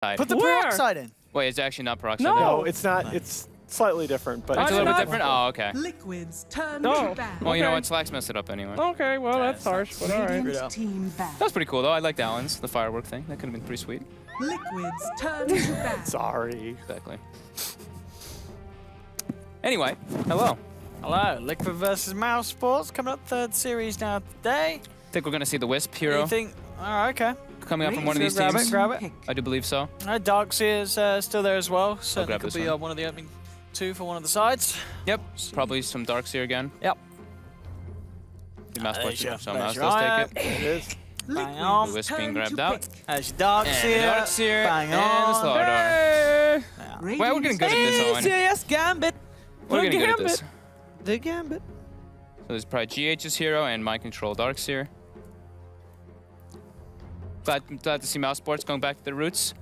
Put the peroxide in. Wait, it's actually not peroxide. No, it's not. It's slightly different, but It's a little bit different? Oh, okay. Liquids turn No. to bad. Well, you know what? Slacks messed it up anyway. Okay, well, that's harsh, but all right. Radiant team bad. That was pretty cool, though. I liked Alan's, the firework thing. That could have been pretty sweet. Liquids turn to bad. Sorry. Exactly. Anyway, hello. Hello, Liquid versus Mousesports coming up 3rd series now today. I think we're going to see the Wisp hero Anything? Oh, okay. coming up from one of these Grab teams. it, grab it. I do believe so. Darkseer's still there as well. Certainly grab could this be one. one of the opening 2 for one of the sides. Yep, probably some Darkseer again. Yep. The mouse There's your- so there's mouse your does eye. take it. It is. Bang on. The Wisp being turn grabbed to out. pick. There's your Darkseer. And the Darkseer. Bang And the on. Slardar. Hey! Yeah. Well, we're getting good at this, Owen. Yes, Gambit. We're getting good at this. The Gambit. So there's probably GH's hero and Mind Control Darkseer. Glad to see Mousesports going back to their roots.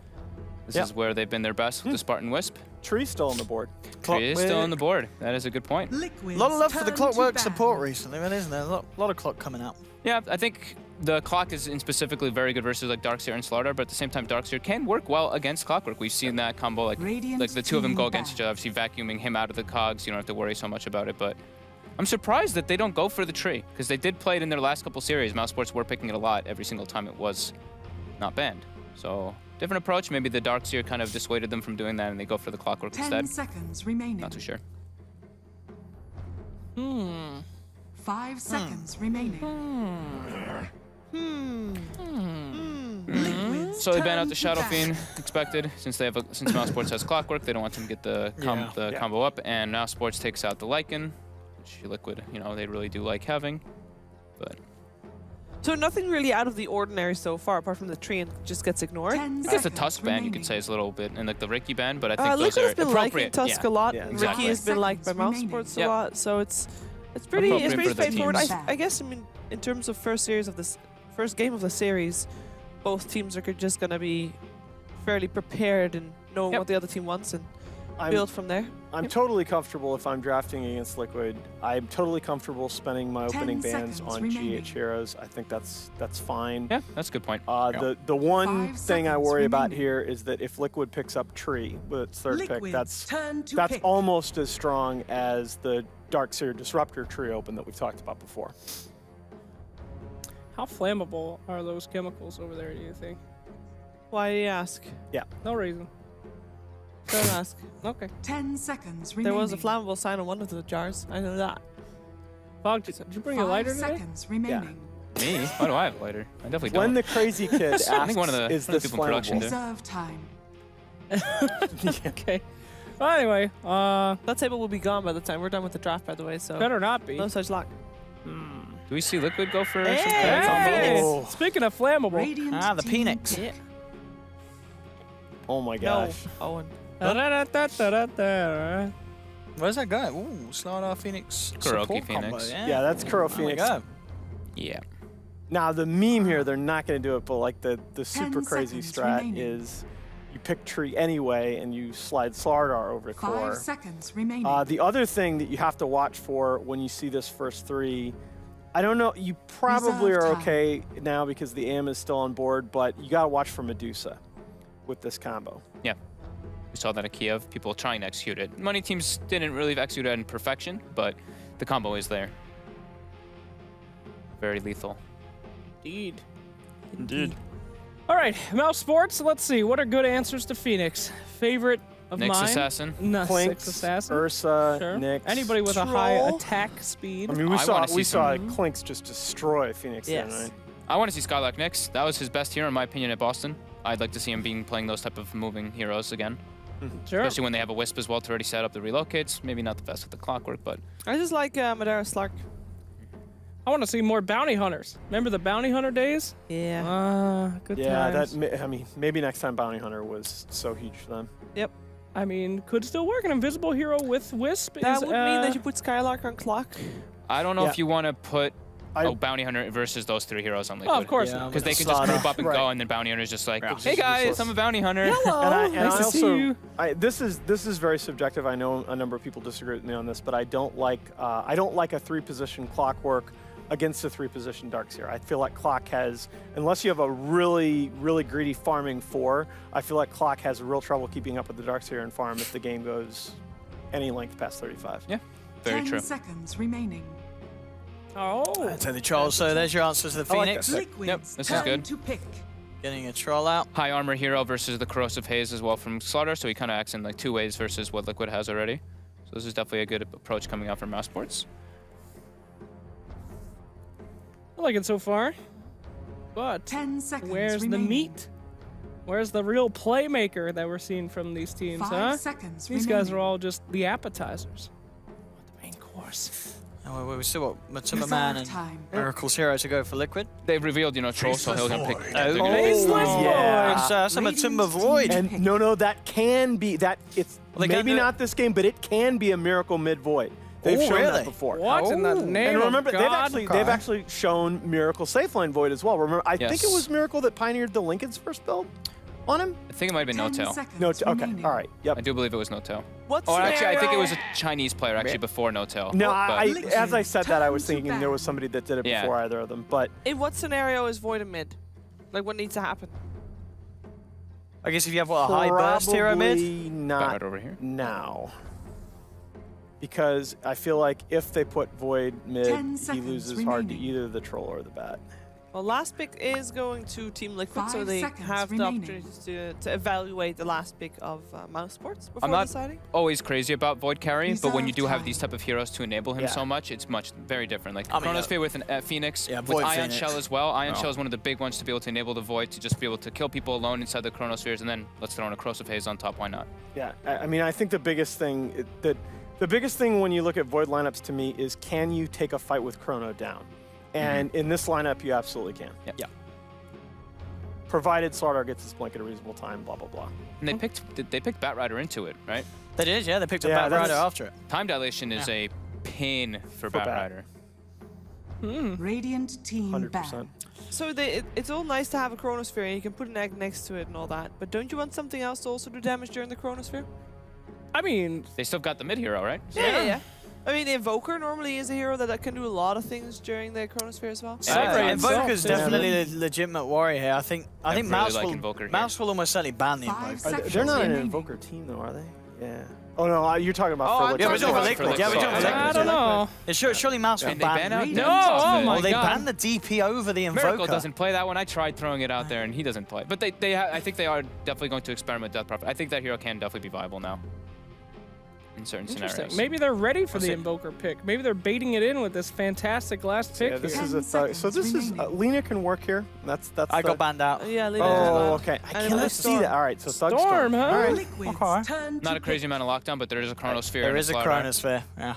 This is where they've been their best with the Spartan Wisp. Tree's still on the board. Tree is still on the board. That is a good point. A Liquids lot of love for the turn clockwork to support bad. recently, isn't there? A lot of clock coming out. Yeah, I think the Clock is in specifically very good versus like Darkseer and Slardar, but at the same time, Darkseer can work well against Clockwork. We've seen that combo, like the two of them go against each other, obviously vacuuming him out of the cogs. You don't have to worry so much about it, but I'm surprised that they don't go for the tree, because they did play it in their last couple series. Mousesports were picking it a lot every single time it was not banned. So different approach. Maybe the Darkseer kind of dissuaded them from doing that, and they go for the Clockwork 10 instead. seconds remaining. Not too sure. 5 seconds remaining. Liquids So they ban turn out the to Shadow bad. Fiend, expected, since Mousesports has Clockwork. They don't want them to get the combo up, and Mousesports takes out the Lycan, which Liquid, you know, they really do like having, but. So nothing really out of the ordinary so far, apart from the tree, and just gets ignored. 10 I guess the seconds Tusk ban, you remaining. could say, is a little bit, and like the Ricky ban, but I think those Liquid are has been liking appropriate. Tusk Yeah. a lot. Yeah, and exactly. Ricky has been liked by Seconds Mousesports remaining. a lot, so it's pretty Appropriate for the straightforward. teams. I guess, I mean, in terms of first game of the series, both teams are just gonna be fairly prepared and know what the other team wants and build from there. I'm totally comfortable if I'm drafting against Liquid. I'm totally comfortable spending my 10 opening bans seconds on remaining. GH heroes. I think that's fine. Yeah, that's a good point. The one 5 thing I seconds worry about remaining. here is that if Liquid picks up Tree with its third pick, Liquids that's turn to pick. almost as strong as the Darkseer Disruptor Tree Open that we've talked about before. How flammable are those chemicals over there, do you think? Why do you ask? No reason. Don't ask. Okay. 10 seconds There remaining. was a flammable sign on one of the jars. I know that. Fog, did you bring a 5 lighter today? seconds remaining. Me? Why do I have a lighter? I definitely don't. When the crazy kid asks, I think one of the is this people in production flammable? did. Reserve time. Okay. Well, anyway, That table will be gone by the time we're done with the draft, by the way, so better not be. no such luck. Do we see Liquid go for some kind of Hey! combo? Hey! Oh. Speaking of flammable. Radiant The team Phoenix. pick. Oh my No, gosh. Owen. Da-da-da-da-da-da. Where's that going? Ooh, Slardar Phoenix. Karaoke support Phoenix. Combo, Yeah, that's Kuro There we Phoenix. go. Yeah. Now the meme here, they're not going to do it, but like the super 10 crazy seconds strat remaining. is you pick Tree anyway and you slide Slardar over to 5 core. seconds remaining. The other thing that you have to watch for when you see this first three, I don't know, you probably Reserve are time. okay now because the AM is still on board, but you got to watch for Medusa with this combo. Yeah. We saw that at Kiev, people trying to execute it. Money teams didn't really execute it in perfection, but the combo is there. Very lethal. Indeed. Indeed. All right, Mousesports. Let's see. What are good answers to Phoenix? Favorite of Nyx mine? Assassin. No, Clinks, Six Assassin. Ursa, Sure. Nyx. Anybody with a high Troll. attack speed. I mean, we I saw wanna see some- Clinks just destroy Phoenix Yes. there, right? I want to see Skylark Nyx. That was his best hero, in my opinion, at Boston. I'd like to see him playing those type of moving heroes again. Sure. Especially when they have a Wisp as well to already set up the relocates. Maybe not the best with the Clockwork, but I just like Madara Slark. I want to see more bounty hunters. Remember the bounty hunter days? Yeah. Good Yeah, times. I mean, maybe next time Bounty Hunter was so huge for them. I mean, could still work. An invisible hero with Wisp That is, would mean that you put Skylark on clock. I don't know Yeah. if you want to put I- Bounty Hunter versus those three heroes on Liquid. Oh, of course Yeah, not. Because they with can just Slardar. group up and Right. go, and then Bounty Hunter's just like, Yeah. hey guys, I'm a Bounty Hunter. Hello. And I Nice to also, see you. this is very subjective. I know a number of people disagree with me on this, but I don't like a 3-position Clockwork against a 3-position Darkseer. I feel like Clock has, unless you have a really, really greedy farming 4, I feel like Clock has real trouble keeping up with the Darkseer and farm if the game goes any length past 35. Yeah, very 10 true. seconds remaining. Oh. To the troll. So there's your answer to the I like Phoenix. that. Liquids, Yep, this is turn good. to pick. Getting a troll out. High armor hero versus the corrosive haze as well from Slaughter, so he kind of acts in like 2 ways versus what Liquid has already. So this is definitely a good approach coming out from Mousesports. I like it so far. But 10 seconds where's the remaining. meat? Where's the real playmaker that we're seeing from these teams, 5 huh? seconds These guys are remaining. all just the appetizers. The main course. Oh, we still got Matumba Reserve Man and time. Miracle's Hero to go for Liquid. They've revealed, you know, Troll, so he'll gonna pick. they're gonna- Faceless yeah. Void. That's a Matumba Void. And no, that can be that. It's Well, they can't maybe do it. not this game, but it can be a miracle mid void. They've Oh, shown really? that before. What in the name And remember, of God? they've actually shown Miracle Safeline Void as well. Remember, I think it Yes. was Miracle that pioneered the Lincoln's first build on him. I think it might have been No 10 Tail. seconds No, okay, remaining. all right, yep. I do believe it was No Tail. What Or actually, I think it was a scenario- Chinese player actually before No Tail. No, but as I said that, I was Turn to thinking there was ban. somebody that did it Yeah. before either of them. But In what scenario is Void a mid? Like, what needs to happen? I guess if you have what, a high burst hero mid. probably not right over here. now. Because I feel like if they put Void 10 mid, he seconds loses hard to remaining. either the Troll or the Bat. Well, last pick is going to Team Liquid, so 5 they seconds have the remaining. opportunity to evaluate the last pick of Mousesports before I'm not deciding. always crazy about Void carry, but when you do Reserve have time. these type of heroes to enable him Yeah. so much, it's very different. Like I mean, Chronosphere with an Phoenix, yeah, with Void Ion Phoenix. Shell as well. Ion No. Shell is one of the big ones to be able to enable the Void to just be able to kill people alone inside the Chronospheres, and then let's throw in a Corrosive Haze on top. Why not? Yeah, I mean, I think the biggest thing the biggest thing when you look at Void lineups to me is, can you take a fight with Chrono down? And in this lineup, you absolutely can. Yeah. Provided Slaughter gets his blink at a reasonable time, blah, blah, blah. And they picked Batrider into it, right? They did, yeah. They picked up Yeah, Bat Rider that's- after it. Time dilation is a pain for For Bat. Batrider. Radiant team 100%. So it's all nice to have a Chronosphere, and you can put an egg next to it and all that, but don't you want something else to also do damage during the Chronosphere? I mean, They still got the mid hero, right? Yeah. I mean, the Invoker normally is a hero that can do a lot of things during the Chronosphere as well. Separate itself, Invoker's yeah. definitely the legitimate warrior here. I think really Mouse like will Invoker here. Mouse will almost certainly ban the 5 Invoker. seconds They're not an remaining. Invoker team, though, are they? Yeah. Oh, no, you're talking about Oh, for I'm Liquid. Yeah, we're talking about For Liquid. Yeah, we're talking about Liquid. I Liquid. don't know. Yeah, surely Mouse will And they ban out Radiant. No, Natus oh Vincere. my Well, they God. banned the DP over the Invoker. Miracle doesn't play that one. I tried throwing it out there, and he doesn't play. But I think they are definitely going to experiment with Death Prophet. I think that hero can definitely be viable now in certain Interesting. scenarios. Maybe they're ready for the see. Invoker pick. Maybe they're baiting it in with this fantastic last pick Yeah, this here. is 10 a thug. So this is seconds Lena can work here. That's I the- got banned out. Yeah, Lena as Oh, well. okay. I And cannot another see Storm. that. All right, so Thug Storm, huh? All right. Liquids Okay. turn Not to a crazy pick. amount of lockdown, but there is a Chronosphere. There and is a Slaughter. Chronosphere. Yeah.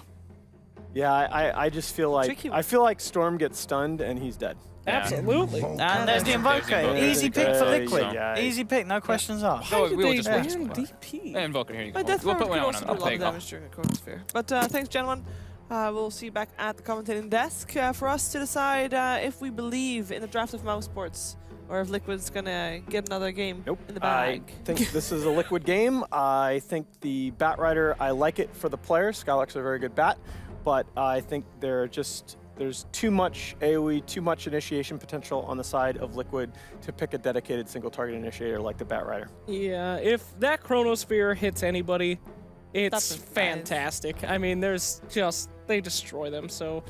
Yeah, I just feel like Tricky. Storm gets stunned and he's dead. Yeah. Absolutely. And there's the There's Invoker. Invoker. Easy pick for Yeah, Liquid. yeah. Easy pick, no questions asked. No, Why did we will they just ban watch. DP? Invoker, here you go. My Death We'll Force put one can on also him. do a I'll lot take of off. damage during a Chronosphere. But thanks, gentlemen. We'll see you back at the commentating desk for us to decide if we believe in the draft of Mousesports or if Liquid's gonna get another game Nope. in the I bag. think this is a Liquid game. I think the Bat Rider, I like it for the players. Skylark's a very good bat, but I think there's too much AoE, too much initiation potential on the side of Liquid to pick a dedicated single target initiator like the Bat Rider. Yeah, if that Chronosphere hits anybody, it's That's a fantastic. I mean, they destroy them. So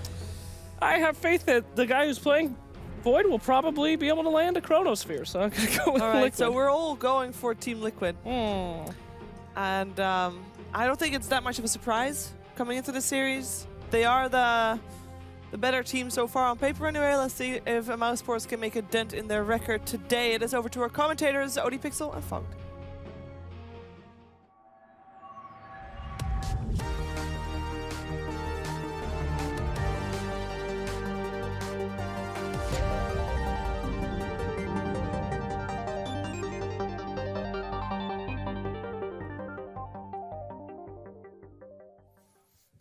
I have faith that the guy who's playing Void will probably be able to land a Chronosphere. So I'm gonna go with All right, Liquid. so we're all going for Team Liquid, Hmm. and I don't think it's that much of a surprise coming into the series. They are the better team so far on paper anyway. Let's see if Mousesports can make a dent in their record today. It is over to our commentators, ODPixel and Funk.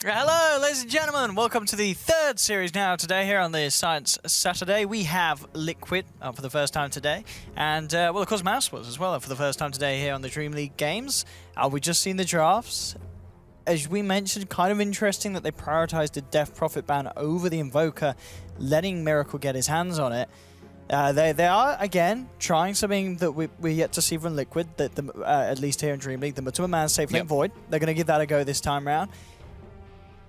Hello, ladies and gentlemen. Welcome to the third series now today here on the Science Saturday. We have Liquid up for the first time today. And, well, of course, Mousesports as well up for the first time today here on the DreamLeague games. We've just seen the drafts. as we mentioned, kind of interesting that they prioritized the Death Prophet ban over the Invoker, letting Miracle get his hands on it. They are, again, trying something that we're yet to see from Liquid, that at least here in DreamLeague, the Matuma Man Safe Link Void. They're going to give that a go this time round.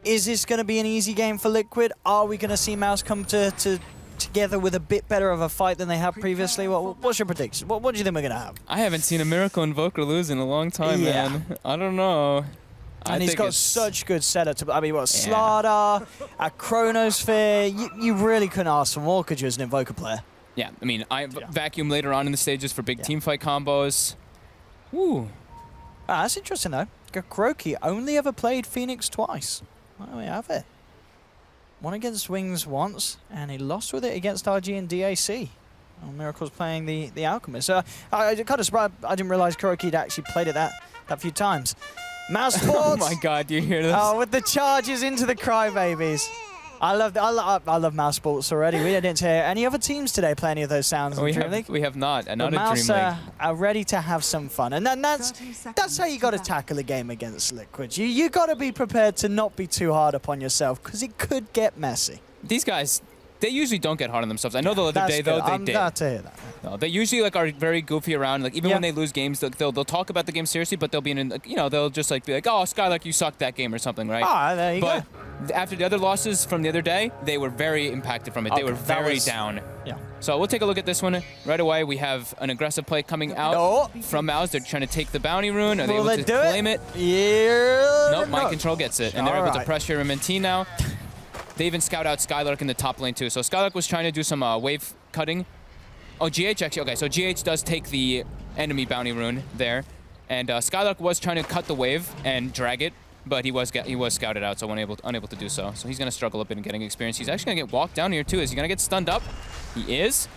Is this going to be an easy game for Liquid? Are we going to see Mouse come together with a bit better of a fight than they have previously? What's your prediction? What do you think we're going to have? I haven't seen a Miracle Invoker lose in a long time, man. I don't know. And he's got such good setup. I mean, Slaughter, a Chronosphere. You really couldn't ask for more, could you, as an Invoker player? Yeah, I mean, Vacuum later on in the stages for big team fight combos. Woo. That's interesting, though. Kroki only ever played Phoenix twice. There we have it. Won against Wings once, and he lost with it against RG and DAC. Well, Miracle's playing the Alchemist. I kind of surprised. I didn't realize Kroki had actually played it that few times. Mousesports. Oh my God, do you hear this? Oh, with the charges into the Crybabies. I love Mousesports already. We didn't hear any other teams today play any of those sounds in DreamLeague. We have not, and not Mouse DreamLeague. Are ready to have some fun, and then that's how you got to tackle a game against Liquid. You got to be prepared to not be too hard upon yourself, because it could get messy. These guys, they usually don't get hard on themselves. I know the other day, though, they did. I'm glad to hear that. No, they usually are very goofy around. Like even when they lose games, they'll talk about the game seriously, but they'll be they'll just be like, oh, Skylark, you sucked that game or something, right? Ah, there you go. But after the other losses from the other day, they were very impacted from it. They were very down. Yeah. So we'll take a look at this one right away. We have an aggressive play coming out from Mouse. They're trying to take the bounty rune. Are they able to claim it? Yeah. Nope, Mind Control gets it, and they're able to pressure MNT now. They even scout out Skylark in the top lane too. So Skylark was trying to do some wave cutting. Oh, GH actually, okay, so GH does take the enemy bounty rune there. And Skylark was trying to cut the wave and drag it, but he was scouted out, so unable to do so. So he's going to struggle a bit in getting experience. He's actually going to get walked down here too. Is he going to get stunned up? He is.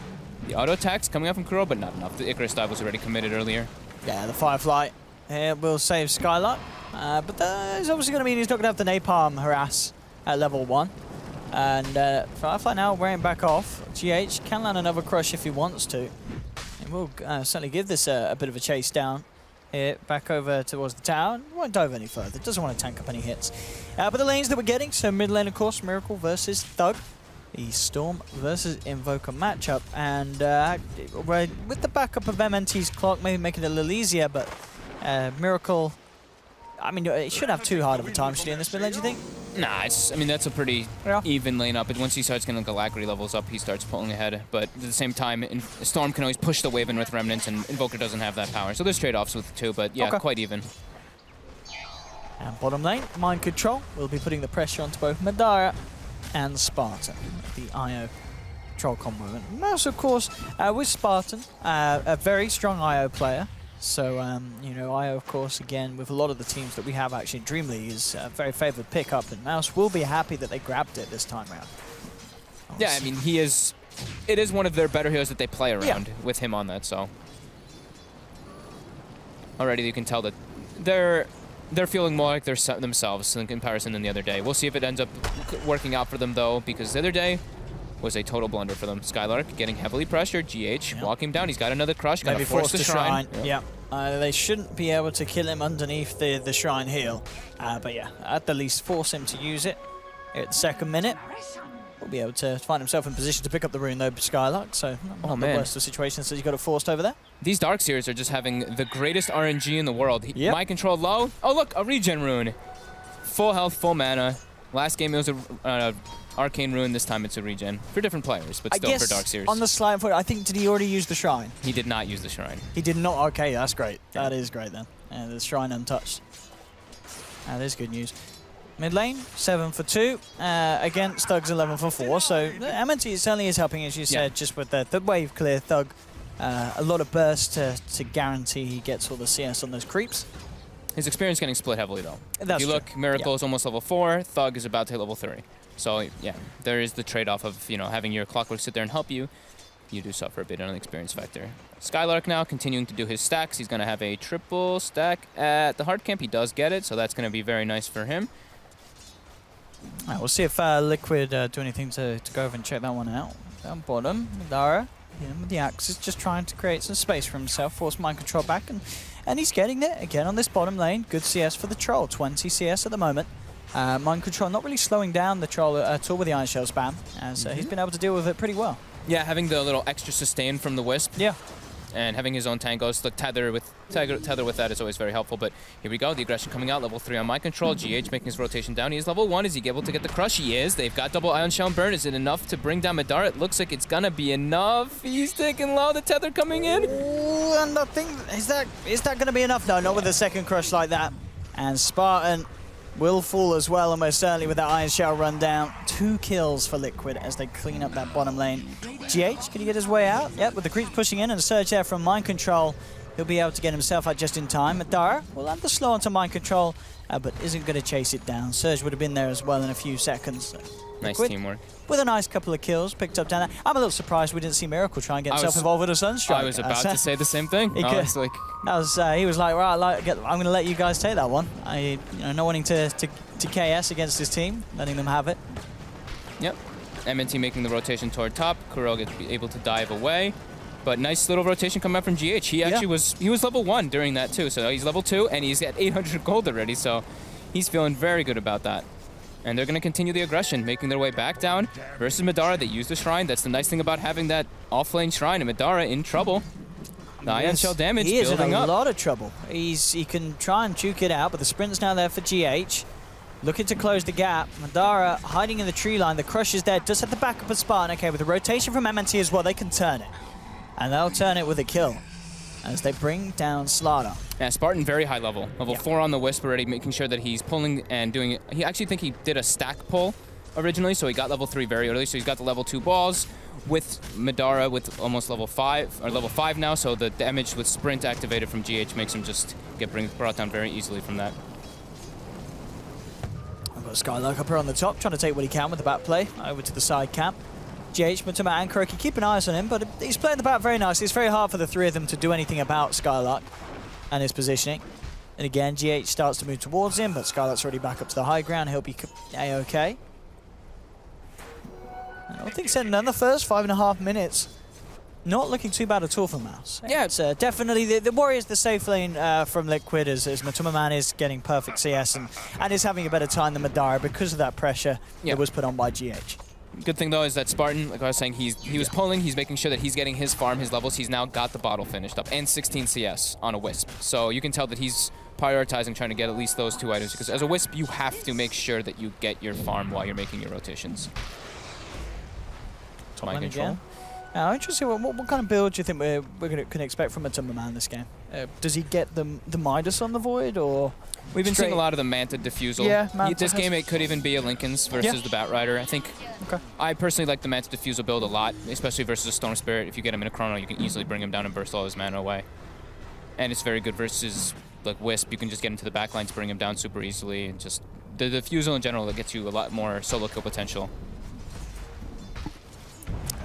The auto attacks coming up from Kuro, but not enough. The Icarus dive was already committed earlier. Yeah, the Firefly here will save Skylark. But it's obviously going to mean he's not going to have the Napalm harass at level 1. And Firefly now wearing back off. GH can land another crush if he wants to. And we'll certainly give this a bit of a chase down here, back over towards the tower. Won't dive any further. Doesn't want to tank up any hits. But the lanes that we're getting, so mid lane, of course, Miracle versus Thug. The Storm versus Invoker matchup. And with the backup of MNT's clock, maybe making it a little easier, but Miracle, I mean, it shouldn't have too hard of a time, should he, in this mid lane, do you think? Nah, I mean, that's a pretty even lane up. But once he starts getting Galacry levels up, he starts pulling ahead. But at the same time, Storm can always push the wave in with Remnants, and Invoker doesn't have that power. So there's trade-offs with the two, but yeah, quite even. And bottom lane, Mind Control will be putting the pressure onto both Madara and Spartan, the IO troll combo. And Mouse, of course, with Spartan, a very strong IO player. So, IO, of course, again, with a lot of the teams that we have actually in DreamLeague, is a very favoured pickup, and Mouse will be happy that they grabbed it this time around. Yeah, I mean, it is one of their better heroes that they play around with him on that, so. Already you can tell that they're feeling more like themselves in comparison than the other day. We'll see if it ends up working out for them, though, because the other day was a total blunder for them. Skylark getting heavily pressured. GH walking down. He's got another crush. Got to force the shrine. They shouldn't be able to kill him underneath the shrine heal. But yeah, at the least force him to use it here at the second minute. Will be able to find himself in position to pick up the rune though, Skylark. So not the worst of situations that he's got it forced over there. These Darkseers are just having the greatest RNG in the world. Mind Control low. Oh look, a regen rune. Full health, full mana. Last game it was a Arcane Rune, this time it's a regen. For different players, but still for Darkseers. On the slide foot, I think, did he already use the shrine? He did not use the shrine. He did not? Okay, that's great. That is great then. The shrine untouched. That is good news. Mid lane, 7 for 2 against Thug's 11 for 4. So MNT certainly is helping, as you said, just with the wave clear. Thug, a lot of burst to guarantee he gets all the CS on those creeps. His experience getting split heavily, though. That's if you look, Miracle is almost level 4, Thug is about to hit level 3. So, yeah, there is the trade-off of, having your Clockwork sit there and help you. You do suffer a bit on the experience factor. Skylark now continuing to do his stacks. He's going to have a triple stack at the hard camp. He does get it, so that's going to be very nice for him. Right, we'll see if Liquid do anything to go over and check that one out. Down bottom, Madara with the axes, just trying to create some space for himself, force Mind Control back, and And he's getting it again on this bottom lane. Good CS for the Troll, 20 CS at the moment. Mind control not really slowing down the Troll at all with the Iron Shell spam, as he's been able to deal with it pretty well. Yeah, having the little extra sustain from the Wisp. Yeah. And having his own tangos, the tether with that is always very helpful. But here we go, the aggression coming out, level 3 on mind control. GH making his rotation down. He is level 1. Is he able to get the crush? He is. They've got double Ion Shell and burn. Is it enough to bring down Madara? It looks like it's gonna be enough. He's taking low. The tether coming in. Ooh, and I think is that gonna be enough? No, not with a second crush like that. And Spartan will fall as well, almost certainly, with that Iron Shell run down. 2 kills for Liquid as they clean up that bottom lane. GH, can he get his way out? Yep, with the creeps pushing in and a surge there from Mind Control, he'll be able to get himself out just in time. Madara will have the slow onto Mind Control, but isn't going to chase it down. Surge would have been there as well in a few seconds. Nice Liquid, teamwork. with a nice couple of kills picked up down there. I'm a little surprised we didn't see Miracle try and get himself involved with a Sunstrike. I was about to say the same thing. He was like, right, I'm going to let you guys take that one. Not wanting to KS against his team, letting them have it. Yep. MNT making the rotation toward top. Kuro gets able to dive away. But nice little rotation coming out from GH. He actually was level 1 during that too. So he's level 2 and he's at 800 gold already. So he's feeling very good about that. And they're going to continue the aggression, making their way back down versus Madara. They use the shrine. That's the nice thing about having that off-lane shrine. And Madara in trouble. The Ion Shell damage building up. He is in a lot of trouble. He can try and juke it out, but the sprint's now there for GH. Looking to close the gap. Madara hiding in the tree line. The crush is there. Does have the backup of Spartan. Okay, with the rotation from MNT as well, they can turn it. And they'll turn it with a kill as they bring down Slaughter. Yeah, Spartan very high level. Level 4 on the Wisp already, making sure that he's pulling and doing it. He actually think he did a stack pull originally, so he got level 3 very early. So he's got the level 2 balls with Madara with almost level 5, or level 5 now. So the damage with sprint activated from GH makes him just get brought down very easily from that. Skylark up here on the top, trying to take what he can with the back play over to the side camp. GH, Mutuma and Kuroki keep an eye on him, but he's playing the back very nicely. It's very hard for the three of them to do anything about Skylark and his positioning. And again, GH starts to move towards him, but Skylark's already back up to the high ground. He'll be A-okay. I don't think setting down the first 5.5 minutes. Not looking too bad at all for Mouse. Yeah, it's definitely the Warrior's the safe lane from Liquid as Matuma Man is getting perfect CS and is having a better time than Madara because of that pressure that was put on by GH. Good thing though is that Spartan, like I was saying, he was pulling, he's making sure that he's getting his farm, his levels. He's now got the bottle finished up and 16 CS on a Wisp. So you can tell that he's prioritizing trying to get at least those 2 items, because as a Wisp you have to make sure that you get your farm while you're making your rotations. Mind control. Interesting. What kind of build do you think we can expect from Matuma Man this game? Does he get the Midas on the Void, or we've been seeing a lot of the Manta Diffusal. Yeah, Manta this game it could even be a Linken's versus the Batrider. I think. Okay. I personally like the Manta Diffusal build a lot, especially versus a Storm Spirit. If you get him in a Chrono, you can easily bring him down and burst all his mana away. And it's very good versus like Wisp. You can just get into the backlines, bring him down super easily, and just the Diffusal in general that gets you a lot more solo kill potential.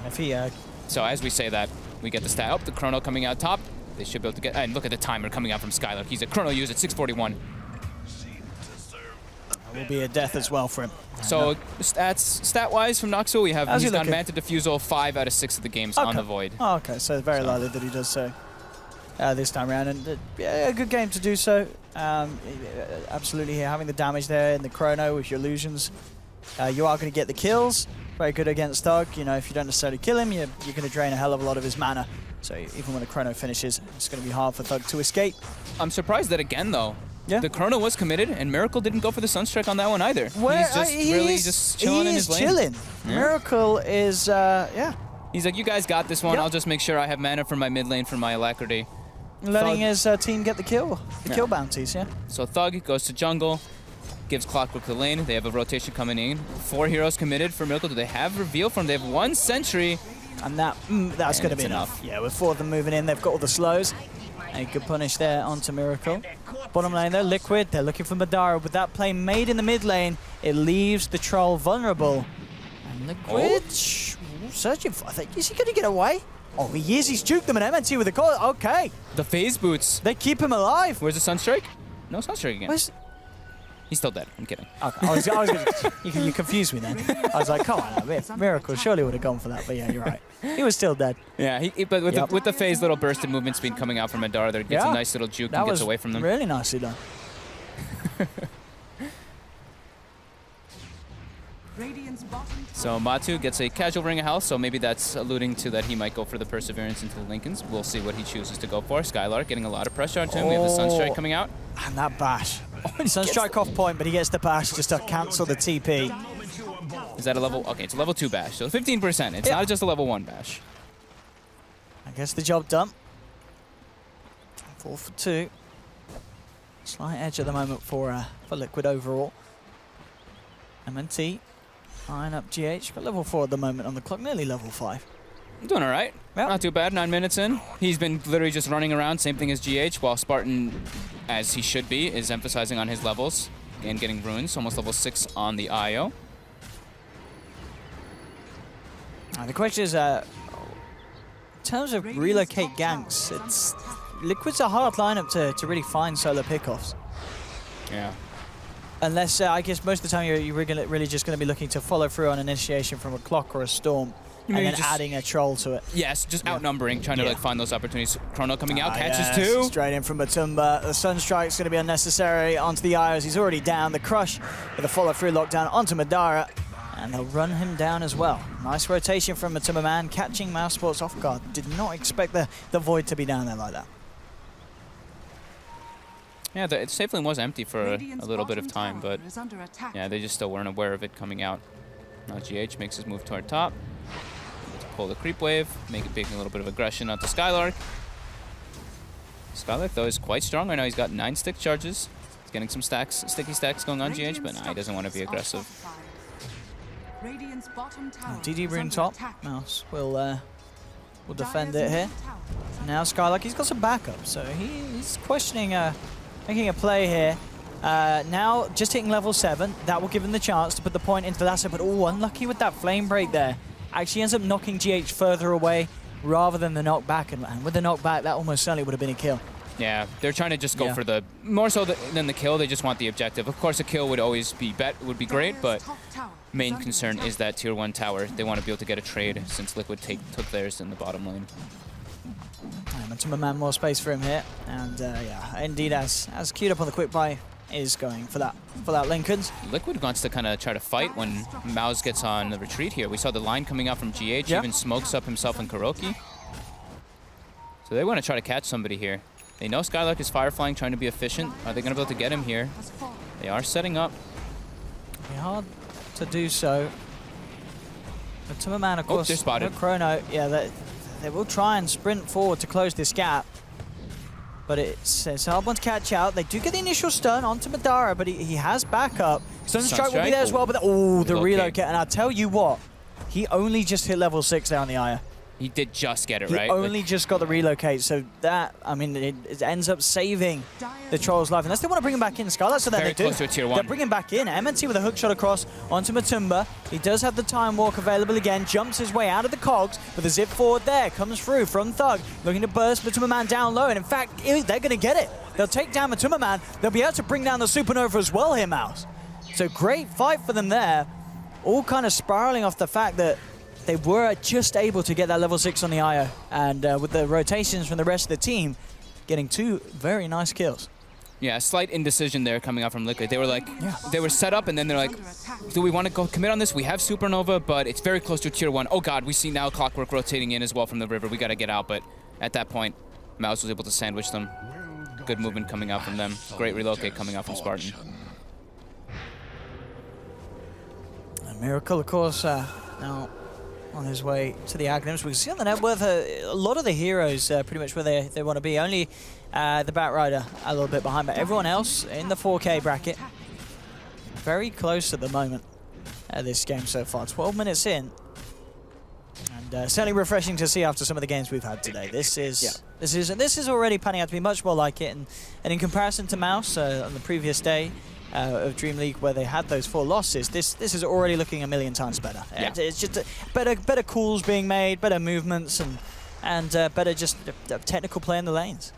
If he so as we say that, we get the stat up, the Chrono coming out top. They should be able to get, and look at the timer coming out from Skylark. He's a Chrono use at 641. Will be a death as well for him. So stat-wise from Noxel, we have he's got Manta Diffusal 5 out of 6 of the games on the Void. Oh, okay, so very likely that he does so this time around, and a good game to do so. Absolutely here, having the damage there in the Chrono with your illusions. You are going to get the kills. Very good against Thug. You know, if you don't necessarily kill him, you're going to drain a hell of a lot of his mana. So even when the Chrono finishes, it's going to be hard for Thug to escape. I'm surprised that again, though. Yeah. The Chrono was committed, and Miracle didn't go for the Sunstrike on that one either. He's just really just chilling in his lane. He is chilling. Yeah. Miracle is, He's like, you guys got this one. I'll just make sure I have mana for my mid lane for my Alacrity. Letting his team get the kill bounties, So Thug goes to jungle. Gives Clockwork the lane. They have a rotation coming in. 4 heroes committed for Miracle. Do they have reveal from? They have 1 sentry. And that's going to be enough. Yeah, with 4 of them moving in, they've got all the slows. A good punish there onto Miracle. Bottom lane, they're Liquid. They're looking for Madara. With that play made in the mid lane, it leaves the Troll vulnerable. And Liquid searching for, I think, is he going to get away? Oh, he is. He's juked them an MNT with a call. Okay. The phase boots. They keep him alive. Where's the Sunstrike? No Sunstrike again. He's still dead. I'm kidding. Okay, I was gonna, you confused me then. I was like, come on, Miracle surely would have gone for that, but yeah, you're right. He was still dead. Yeah, but with the phase little burst of movement speed coming out from Madara, there gets a nice little juke and gets away from them. Really nicely done. So Matu gets a casual ring of health, so maybe that's alluding to that he might go for the Perseverance into the Lincolns. We'll see what he chooses to go for. Skylark getting a lot of pressure onto him. We have the Sunstrike coming out. And that bash. Sunstrike off point, but he gets the bash just to cancel the TP. Is that a level? Okay, it's a level 2 bash, so 15%. It's not just a level 1 bash. I guess the job done. 4 for 2. Slight edge at the moment for Liquid overall. MNT eyeing up GH, but level 4 at the moment on the clock, nearly level 5. Doing all right. Yep. Not too bad, 9 minutes in. He's been literally just running around, same thing as GH, while Spartan, as he should be, is emphasizing on his levels and getting runes, almost level 6 on the IO. The question is, in terms of relocate ganks, Liquid's a hard lineup to really find solo pickoffs. Yeah. Unless, I guess most of the time you're really just going to be looking to follow through on initiation from a Clock or a Storm, and then adding a Troll to it. Yes, just outnumbering, trying to like find those opportunities. Chrono coming out, catches 2. Straight in from Matumba. The Sunstrike's going to be unnecessary onto the IOs. He's already down. The Crush with a follow-through lockdown onto Madara. And they'll run him down as well. Nice rotation from Matumba Man, catching Mousesports off guard. Did not expect the Void to be down there like that. Yeah, the safe lane was empty for a little bit of time, but yeah, they just still weren't aware of it coming out. Now GH makes his move toward top. To pull the creep wave, make a little bit of aggression onto Skylark. Skylark, though, is quite strong right now. He's got 9 stick charges. He's getting some sticky stacks going on GH, but nah, he doesn't want to be aggressive. DD rune top. Mouse will defend it here. Now Skylark, he's got some backup, so he's questioning making a play here. Now just hitting level 7, that will give him the chance to put the point into the lasso, but unlucky with that flame break there. Actually ends up knocking GH further away rather than the knockback, and with the knockback that almost certainly would have been a kill. Yeah, they're trying to just go for the, more so than the kill, they just want the objective. Of course a kill would always be would be great, but main concern is that tier 1 tower. They want to be able to get a trade since Liquid took theirs in the bottom lane. Matumba Man, more space for him here, and yeah, indeed as queued up on the quick buy is going for that Lincolns. Liquid wants to kind of try to fight when Mouse gets on the retreat here. We saw the line coming out from GH, even smokes up himself and Kuroki. So they want to try to catch somebody here. They know Skylark is fireflying, trying to be efficient. Are they going to be able to get him here? They are setting up. It'll be hard to do so. Matumba Man, of course, they're spotted. Chrono, yeah, they will try and sprint forward to close this gap. But it's a hard one to catch out. They do get the initial stun onto Madara, but he has backup. Sunstrike will be there as well, but the relocate. And I'll tell you what, he only just hit level 6 there on the Aya. He did just get it, He right? only just got the relocate, so that, I mean, it ends up saving the Troll's life. Unless they want to bring him back in, Skylark, so then Very they do. close to a tier 1. They're bringing him back in. MNT with a hook shot across onto Matumba. He does have the time walk available again, jumps his way out of the cogs with a zip forward there, comes through from Thug, looking to burst Matumba Man down low, and in fact, they're going to get it. They'll take down Matumba Man. They'll be able to bring down the Supernova as well here, Mouse. So great fight for them there, all kind of spiraling off the fact that they were just able to get that level 6 on the IO, and with the rotations from the rest of the team, getting 2 very nice kills. Yeah, a slight indecision there coming out from Liquid. They were like, they were set up, and then they're like, do we want to go commit on this? We have Supernova, but it's very close to tier 1. Oh god, we see now Clockwork rotating in as well from the river. We got to get out, but at that point, Mouse was able to sandwich them. Good movement coming out from them. Great relocate coming out from Spartan. And Miracle, of course, now on his way to the Aghanim's. We can see on the net worth a lot of the heroes pretty much where they want to be. Only the Batrider a little bit behind, but everyone else in the 4K bracket very close at the moment this game so far. 12 minutes in, and certainly refreshing to see after some of the games we've had today. This is already panning out to be much more like it, and in comparison to Mouse on the previous day of DreamLeague, where they had those 4 losses, this is already looking a million times better. Yeah. It's just better calls being made, better movements, and better just technical play in the lanes.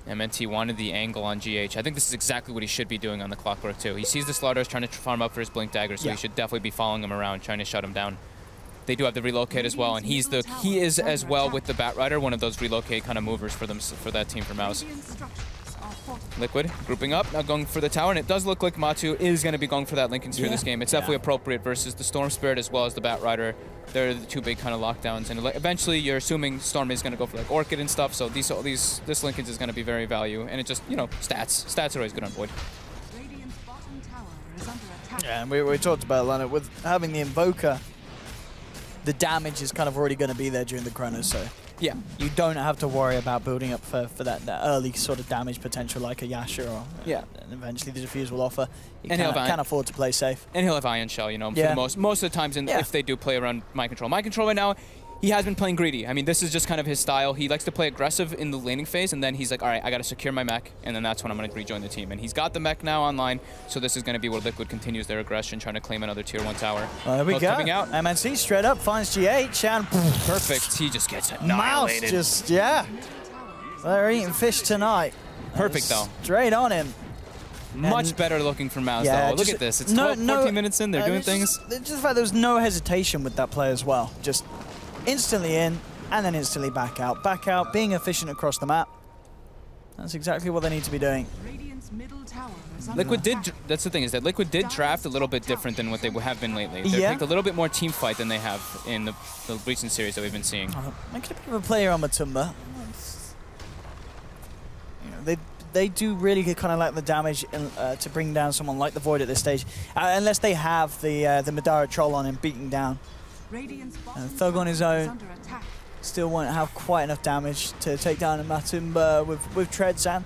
MNT wanted the angle on GH. I think this is exactly what he should be doing on the Clockwork too. He sees the Slaughters trying to farm up for his Blink Dagger, so he should definitely be following him around, trying to shut him down. They do have the relocate as well, and he is as well with the Batrider, one of those relocate kind of movers for them for that team for Mouse. Liquid grouping up, now going for the tower, and it does look like Matu is going to be going for that Lincoln Sphere this game. It's definitely appropriate versus the Storm Spirit as well as the Batrider. They're the two big kind of lockdowns, and eventually you're assuming Storm is going to go for like Orchid and stuff, so this Lincoln's is going to be very value, and it just, you know, stats are always good on Void. Yeah, and we talked about Lana with having the Invoker. The damage is kind of already going to be there during the Chronos, so yeah, you don't have to worry about building up for that early sort of damage potential like a Yasha or and eventually the Diffuse will offer. You can afford to play safe. And he'll have Ion Shell, you know, for the most of the times if they do play around Mind Control. Mind Control right now, he has been playing greedy. I mean, this is just kind of his style. He likes to play aggressive in the laning phase, and then he's like, all right, I got to secure my mech, and then that's when I'm going to rejoin the team. And he's got the mech now online, so this is going to be where Liquid continues their aggression, trying to claim another tier 1 tower. Well, there we go. Coming out. MNC straight up finds GH, and perfect. He just gets Mouse annihilated. just, they're eating fish tonight. Perfect, though. Straight on him. Much better looking for Mouse, though. Look at this. It's 14 minutes in. They're doing things. Just the fact there was no hesitation with that play as well. Just instantly in, and then instantly back out, being efficient across the map. That's exactly what they need to be doing. Liquid that's the thing, is that Liquid did draft a little bit different than what they have been lately. They picked a little bit more team fight than they have in the recent series that we've been seeing. Making a bit of a player on Matumba. You know, they do really kind of like the damage to bring down someone like the Void at this stage, unless they have the Madara Troll on him beating down. Thug on his own still won't have quite enough damage to take down a Matumba with Treads and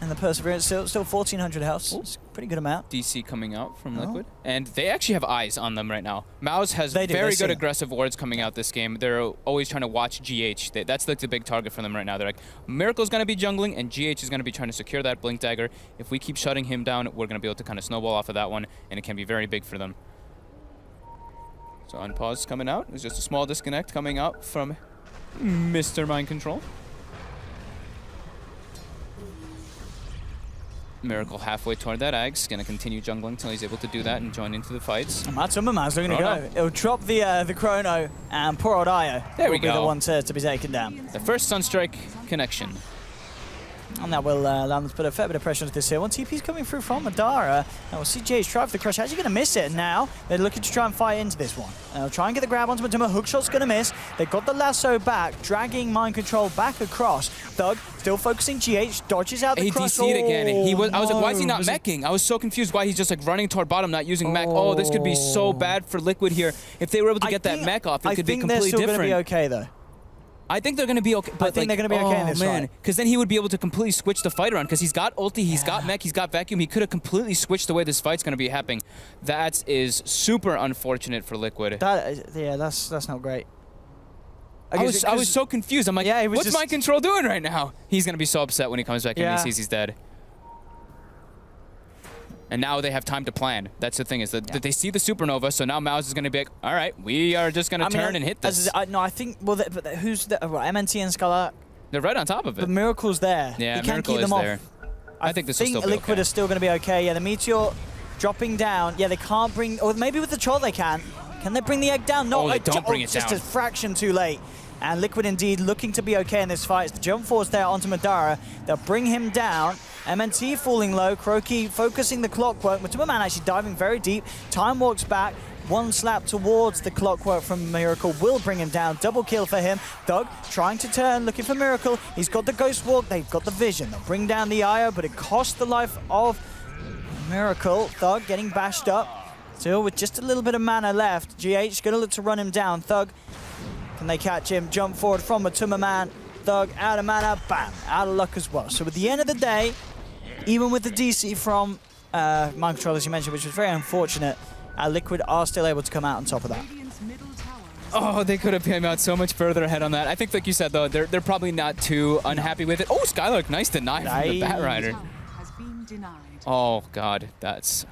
the Perseverance. Still 1,400 health. It's a pretty good amount. DC coming out from Liquid. And they actually have eyes on them right now. Mouse has very good aggressive wards coming out this game. They're always trying to watch GH. That's like the big target for them right now. They're like, Miracle's going to be jungling, and GH is going to be trying to secure that Blink Dagger. If we keep shutting him down, we're going to be able to kind of snowball off of that one, and it can be very big for them. So Unpause coming out. There's just a small disconnect coming out from Mr. Mind Control. Miracle halfway toward that Ags. Going to continue jungling until he's able to do that and join into the fights. Matumba's looking to go. It'll drop the Chrono, and poor old Io will be the one to be taken down. The first Sunstrike connection. And that will allow them to put a fair bit of pressure onto this here. One TP's coming through from Madara. And we'll see GH try for the crush. Actually going to miss it. Now they're looking to try and fight into this one. They'll try and get the grab onto Matumba. Hookshot's going to miss. They've got the lasso back, dragging Mind Control back across. Thug still focusing GH, dodges out the crush. ADC'd again. I was like, why is he not meching? I was so confused why he's just like running toward bottom, not using mech. Oh, this could be so bad for Liquid here. If they were able to get that mech off, it could be completely different. I think they're still going to be okay, though. I think they're going to be okay. But I think they're going to be okay in this fight. Because then he would be able to completely switch the fight around, because he's got ulti, he's got mech, he's got vacuum. He could have completely switched the way this fight's going to be happening. That is super unfortunate for Liquid. That's not great. I was so confused. I'm like, what's Mind Control doing right now? He's going to be so upset when he comes back and he sees he's dead. And now they have time to plan. That's the thing, is that they see the supernova, so now Mouse is going to be like, all right, we are just going to turn and hit this. No, I think, who's the, MNT and Skylark? They're right on top of it. But Miracle's there. Yeah, he can't Miracle keep them is off. there. I think this will still be Liquid is still going to be okay. Yeah, the Meteor dropping down. Yeah, they can't bring, or maybe with the Troll they can. Can they bring the egg down? No, they don't bring it down. Just a fraction too late. And Liquid indeed looking to be okay in this fight. It's the jump force there onto Madara. They'll bring him down. MNT falling low. Croaky focusing the Clockwork. Matumba Man actually diving very deep. Time walks back. One slap towards the Clockwork from Miracle will bring him down. Double kill for him. Thug trying to turn, looking for Miracle. He's got the Ghost Walk. They've got the Vision. They'll bring down the Io, but it costs the life of Miracle. Thug getting bashed up. Still with just a little bit of mana left. GH gonna look to run him down. Thug, can they catch him? Jump forward from Matumba Man. Thug out of mana, bam, out of luck as well. So at the end of the day, even with the DC from Mind Control, as you mentioned, which was very unfortunate, Liquid are still able to come out on top of that. Oh, they could have came out so much further ahead on that. I think, like you said, though, they're probably not too unhappy with it. Oh, Skylark, nice deny from the Batrider. Oh, God, that's...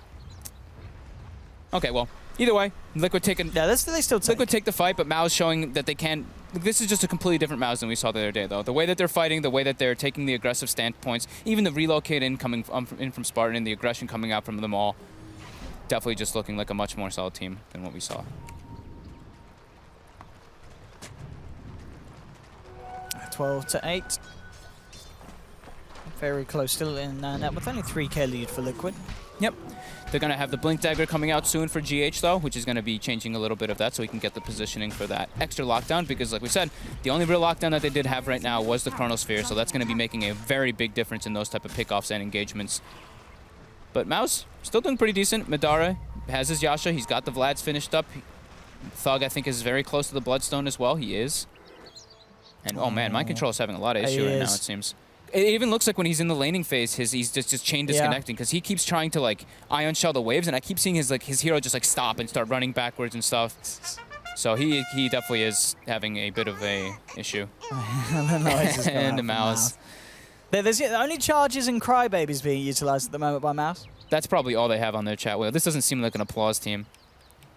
Okay, well, either way, Liquid taking... Yeah, they still take. Liquid take the fight, but Mao's showing that they can This is just a completely different Mouse than we saw the other day, though. The way that they're fighting, the way that they're taking the aggressive standpoints, even the relocate in coming in from Spartan, and the aggression coming out from them all, definitely just looking like a much more solid team than what we saw. 12-8. Very close still in net with only 3k lead for Liquid. Yep. They're going to have the Blink Dagger coming out soon for GH, though, which is going to be changing a little bit of that so we can get the positioning for that extra lockdown, because like we said, the only real lockdown that they did have right now was the Chronosphere, so that's going to be making a very big difference in those type of pickoffs and engagements. But Mouse, still doing pretty decent. Madara has his Yasha. He's got the Vlads finished up. Thug, I think, is very close to the Bloodstone as well. He is. And, oh man, Mind Control is having a lot of issue right now, it seems. It even looks like when he's in the laning phase, he's just chain disconnecting, because he keeps trying to like Ion Shell the waves, and I keep seeing his hero just like stop and start running backwards and stuff. So he definitely is having a bit of a issue. And the Mouse. There's only charges and crybabies being utilized at the moment by Mouse. That's probably all they have on their chat wheel. This doesn't seem like an applause team.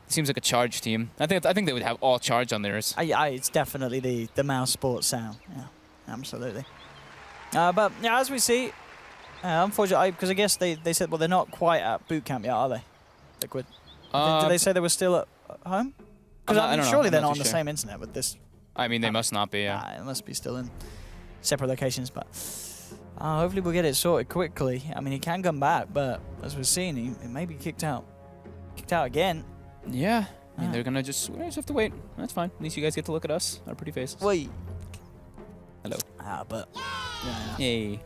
It seems like a charge team. I think they would have all charge on theirs. It's definitely the Mousesports sound. Yeah, absolutely. But yeah, as we see, unfortunately, because I guess they said, well, they're not quite at boot camp yet, are they? Liquid. Did they say they were still at home? Because I mean, surely they're not on the same internet with this. I mean, they must not be. Yeah, it must be still in separate locations. But hopefully we'll get it sorted quickly. I mean, he can come back, but as we're seeing, he may be kicked out again. Yeah. I mean, we're gonna just have to wait. That's fine. At least you guys get to look at us, our pretty faces. Wait. Hello. But yeah. Yay.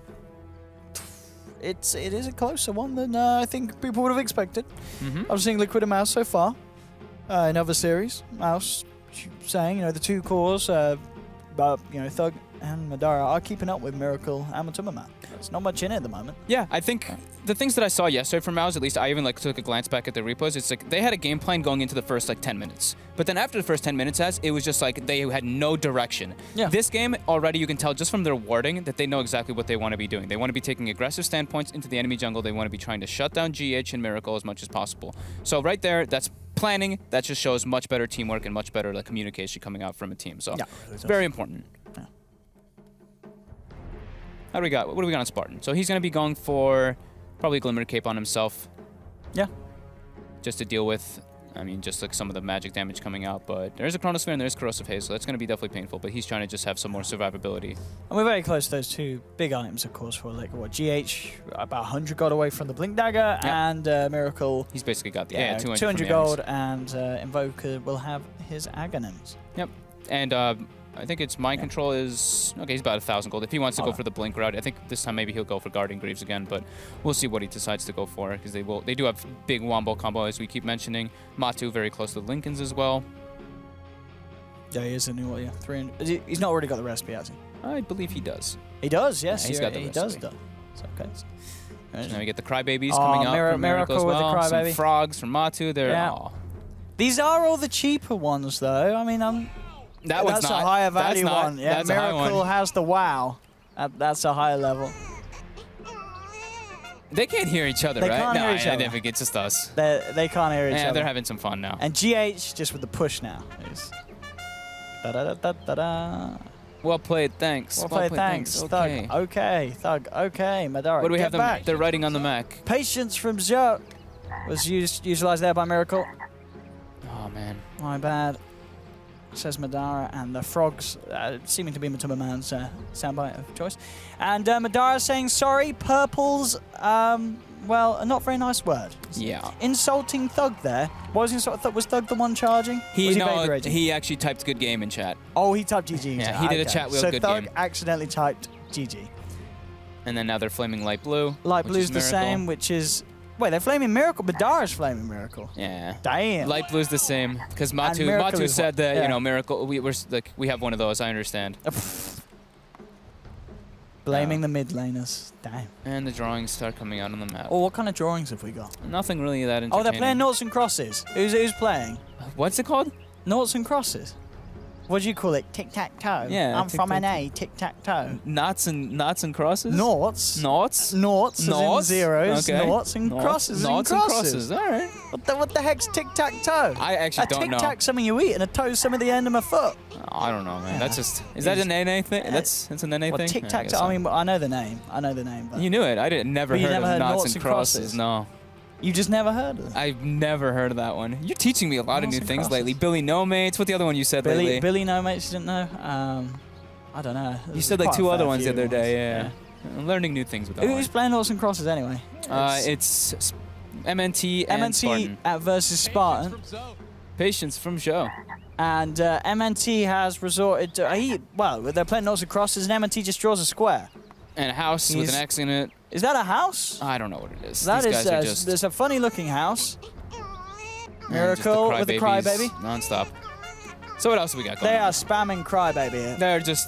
It is a closer one than I think people would have expected. I was seeing Liquid and Mouse so far. In other series, Mouse saying, the two cores, Thug and Madara are keeping up with Miracle and Matumbaman. There's not much in it at the moment. Yeah, I think the things that I saw yesterday from Mouse, at least I even took a glance back at the repos. It's like they had a game plan going into the first 10 minutes, but then after the first 10 minutes, it was just like they had no direction. Yeah. This game already, you can tell just from their wording that they know exactly what they want to be doing. They want to be taking aggressive standpoints into the enemy jungle. They want to be trying to shut down GH and Miracle as much as possible. So right there, that's planning. That just shows much better teamwork and much better communication coming out from a team. So it's very important. Yeah. What do we got on Spartan? So he's going to be going for probably Glimmer Cape on himself. Yeah. Just to deal with, just some of the magic damage coming out. But there's a Chronosphere and there's Corrosive Haze, so that's going to be definitely painful. But he's trying to just have some more survivability. And we're very close to those two big items, of course, for GH, about 100 gold away from the Blink Dagger, and Miracle. He's basically got 200 gold, and Invoker will have his Aghanims. Yep. And I think it's Mind Control is... Okay, he's about 1,000 gold. If he wants to go for the Blink route, I think this time maybe he'll go for Guardian Greaves again, but we'll see what he decides to go for, because they do have big Wombo combo, as we keep mentioning. Matu very close to the Lincolns as well. Yeah, he is a new one, 300. He's not already got the recipe, has he? I believe he does. He does, yes. Yeah, he's got the recipe. He does, though. So, okay. So now we get the Crybabies coming out from Miracle as well. With the Crybaby. Some Frogs from Matu. These are all the cheaper ones, though. I mean, that's a higher value one. Yeah, that's Miracle has the WoW. That's a higher level. They can't hear each other, they right? Can't hear each other. I think it's just us. They can't hear each other. Yeah, they're having some fun now. And GH just with the push now. Da-da-da-da-da-da. Well played, thanks. Well played, thanks. Okay. Thug, okay. Madara, what do we have back. They're writing on the Mac. Patience from Zhou was utilized there by Miracle. Oh, man. My bad. Says Madara, and the Frogs seeming to be Matumbaman's soundbite of choice. And Madara saying sorry, Purple's, well, a not very nice word. Yeah. Insulting Thug there. What was Was Thug the one charging? He actually typed good game in chat. Oh, he typed GG. Yeah, he did a chat wheel good Thug game. accidentally typed GG. And then now they're flaming Light Blue. Light Blue's the same, which is... Wait, they're flaming Miracle. Madara's flaming Miracle. Yeah. Damn. Light Blue's the same, because Matu said that Miracle. We have one of those. I understand. Blaming the mid laners. Damn. And the drawings start coming out on the map. Oh, what kind of drawings have we got? Nothing really that entertaining. Oh, they're playing Noughts and Crosses. Who's playing? What's it called? Noughts and Crosses. What do you call it? Tic-tac-toe? Yeah, I'm from tic-tac-toe. NA, tic-tac-toe. Knots and crosses? Noughts. Noughts? Noughts as in zeros, Okay. noughts and crosses Noughts and and crosses. All right. What the heck's tic-tac-toe? I actually don't know. A tic-tac something you eat and a toe's some of the end of my foot. I don't know, man. Yeah. That's just... Is that an NA thing? That's an NA Well, thing? tic-tac-toe, Yeah, I mean, I know the name. But you knew it. I never But you heard never of heard knots and crosses. No. you just never heard of it. I've never heard of that one. You're teaching me a lot of Knots new and things crosses. lately. Billy No Mates. What the other one you said lately? Billy no mates, you didn't know? I don't know. You There's said like quite a 2 fair other ones the few other day. ones. Yeah. I'm learning new things with that Who's one. playing noughts and crosses anyway? It's MNT and MNT Spartan. versus Spartan. Patience from Joe. And MNT has resorted to... they're playing noughts and crosses and MNT just draws a square. And a house with an X in it. Is that a house? I don't know what it is. That These is, guys are just... there's a funny looking house. just Miracle with the crybaby. Non-stop. So what else we got going They on? are spamming crybaby here.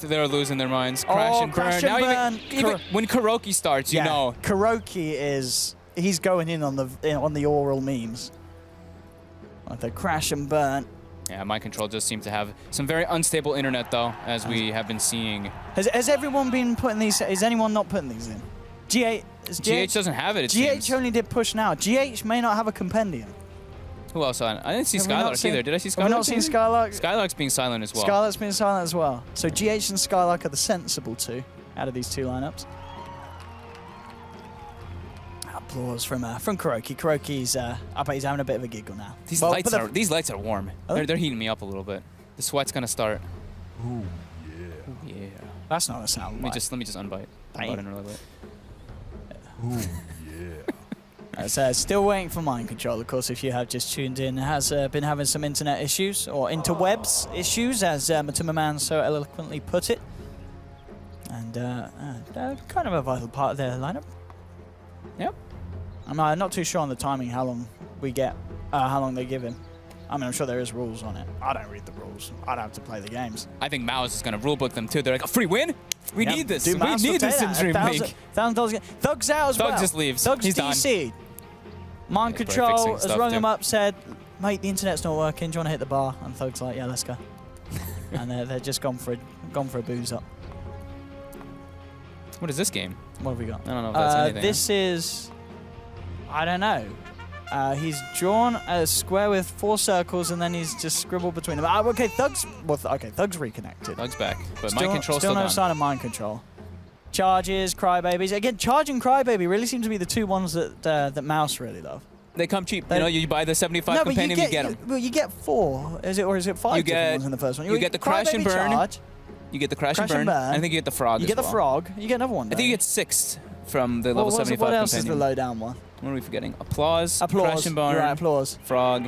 They're losing their minds. Crash and burn. crash and Now burn. even when karaoke starts, you know. Karaoke he's going in on the oral memes. Like the crash and burn. Yeah, Mind Control just seems to have some very unstable internet though, as we have been seeing. Has everyone been putting these? Is anyone not putting these in? GH doesn't have it. GH only did push now. GH may not have a compendium. Who else? I didn't see Have we not Skylark seen- either. Did I see Have Skylark? we not seen either? Skylark? Skylark's being silent as well. Skylark's been silent as well. So GH and Skylark are the sensible two out of these two lineups. Applause from Kuroki. Kuroki's I bet he's having a bit of a giggle now. These Well, lights but are warm. Oh. They're heating me up a little bit. The sweat's gonna start. Ooh, yeah. Ooh, yeah. That's not a sound. Let me just unbite. Bang. Unbite in really bit. Ooh, yeah. Still waiting for Mind Control, of course, if you have just tuned in. Has been having some internet issues, or interwebs issues, as Matuma Man so eloquently put it. And kind of a vital part of their lineup. Yep. I'm not too sure on the timing, how long they give him. I mean, I'm sure there is rules on it. I don't read the rules. I don't have to play the games. I think Mouse is gonna rulebook them too. They're like, a free win? We Yep. need this. Dude, We Mouse will need this take in that. DreamLeague. $1,000. Thug's out as well. Thug just leaves. Thug's He's done. DC'd. Mind Yeah, he's probably Control fixing has stuff rung too. him up, said, mate, the internet's not working. Do you want to hit the bar? And Thug's like, yeah, let's go. And they're just gone for a booze up. What is this game? What have we got? I don't know if that's anything. This is, I don't know. He's drawn a square with 4 circles, and then he's just scribbled between them. Okay, Thug's reconnected. Thug's back, but Still, Mind Control's still still no gone. sign of Mind Control. Charges, Crybabies. Again, Charge and Crybaby really seem to be the two ones that Mouse really love. They come cheap. They- You know, you buy the 75 companion, you get them. Well, you get 4. Is it 5 You different get- ones in the first one? you get the Crash and Crybaby Burn. Charge, You get the crash and Crash and burn. burn. I think you get the frog. you as get the well. frog. You get another one. I think you get 6 from the level 75 What else is companion. the low down one? What are we forgetting? Applause. Applause. Crash and burn. You're right, applause. Frog.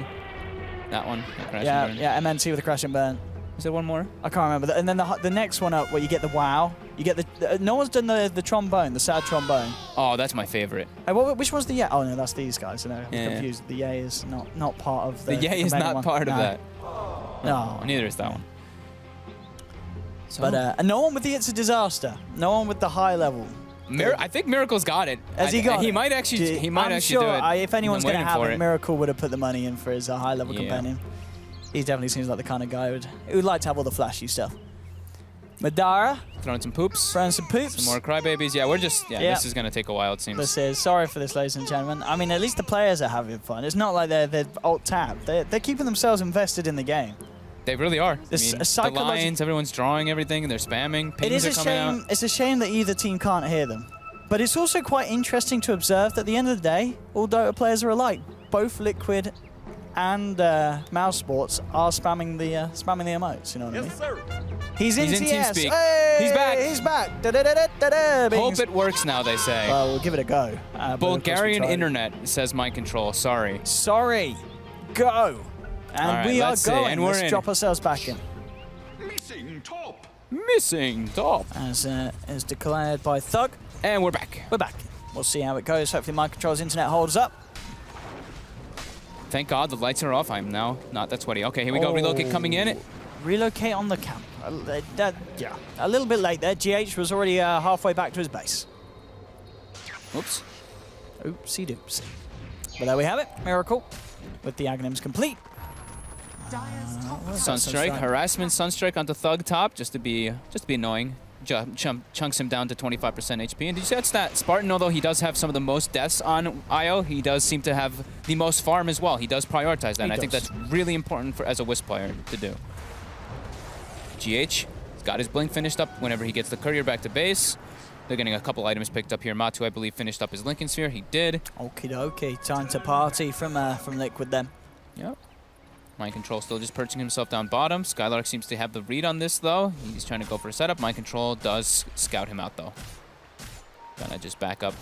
That one. Crash Yeah, and burn. yeah, MNT with a Crash and Burn. Is there one more? I can't remember. And then the next one up where you get the wow. You get the no one's done the trombone, the sad trombone. Oh, that's my favorite. Hey, which one's the yay? Oh no, that's these guys. I'm Yeah. confused. The yay is not part of the. The yay is main not one. part of No. that. No. Neither is that one. So, But and no one with the It's a Disaster. No one with the high level. I think Miracle's got it. Has he got He it? might actually. He might I'm actually sure do it. if anyone's I'm going to waiting have for it, Miracle would have put the money in for his high level Yeah. companion. He definitely seems like the kind of guy who'd like to have all the flashy stuff. Madara, Throwing some poops. throwing some poops. Some more crybabies. Yeah, we're just. Yeah, Yeah. this is gonna take a while. It seems. This is sorry for this, ladies and gentlemen. I mean, at least the players are having fun. It's not like they're alt tab. They're keeping themselves invested in the game. They really are. This I mean, the psychologi- lines, everyone's drawing everything, and they're spamming. It Pings is a are coming shame. out. It's a shame that either team can't hear them. But it's also quite interesting to observe that at the end of the day, all Dota players are alike. Both Liquid and Mousesports are spamming the emotes. You know what I mean? sir. He's in TS. TeamSpeak. Hey, He's back. He's back. Da-da-da-da-da-da. Hope it works now, they say. Well, we'll give it a go. But of course we Bulgarian tried. internet says Mind Control. Sorry. Sorry. Go. And All right, we are let's see, going. and we're Let's in. drop ourselves back in. Missing top. Missing top. As declared by Thug. And we're back. We're back. We'll see how it goes. Hopefully Mind Control's internet holds up. Thank God the lights are off. I'm now not that sweaty. Okay, here we go. Relocate coming in. Relocate on the camp. Yeah. A little bit late there. GH was already halfway back to his base. Oops. Oopsie doopsie. But there we have it. Miracle with the Aghanims complete. Sunstrike, harassment, Sunstrike onto Thug top, just to be annoying. Chunks him down to 25% HP. And did you see that stat? Spartan, although he does have some of the most deaths on IO, he does seem to have the most farm as well. He does prioritize that, and I think that's really important as a Wisp player to do. GH has got his blink finished up whenever he gets the courier back to base. They're getting a couple items picked up here. Matu, I believe, finished up his Lincoln Sphere. He did. Okie dokie. Time to party from Liquid then. Yep. Mind Control still just perching himself down bottom. Skylark seems to have the read on this, though. He's trying to go for a setup. Mind Control does scout him out, though. Gonna just back up.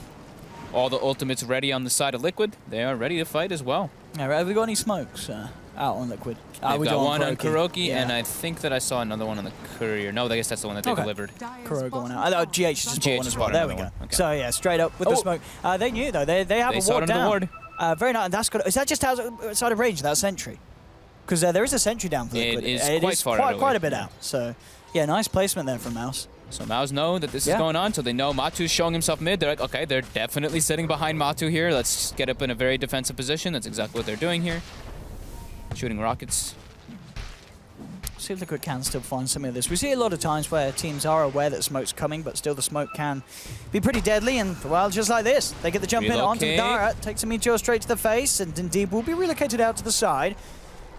All the ultimates ready on the side of Liquid. They are ready to fight as well. Yeah, have we got any smokes out on Liquid? We've got one on Kuroki, and I think that I saw another one on the Courier. No, I guess that's the one that they delivered. Kuro going out. GH just bought one as well. There we go. Okay. So yeah, straight up with the smoke. They knew though. They have a ward down. Ward. Very nice. That's good. Is that just outside of range? That sentry? Because there is a sentry down for Liquid. It is quite a bit out. So yeah, nice placement there from Mouse. So Mouse know that this is going on, so they know Matu's showing himself mid. They're like, okay, they're definitely sitting behind Matu here. Let's get up in a very defensive position. That's exactly what they're doing here. Shooting rockets. See if Liquid can still find some of this. We see a lot of times where teams are aware that smoke's coming, but still the smoke can be pretty deadly. And, well, just like this, they get the jump in onto Dara, takes a meteor straight to the face, and indeed will be relocated out to the side.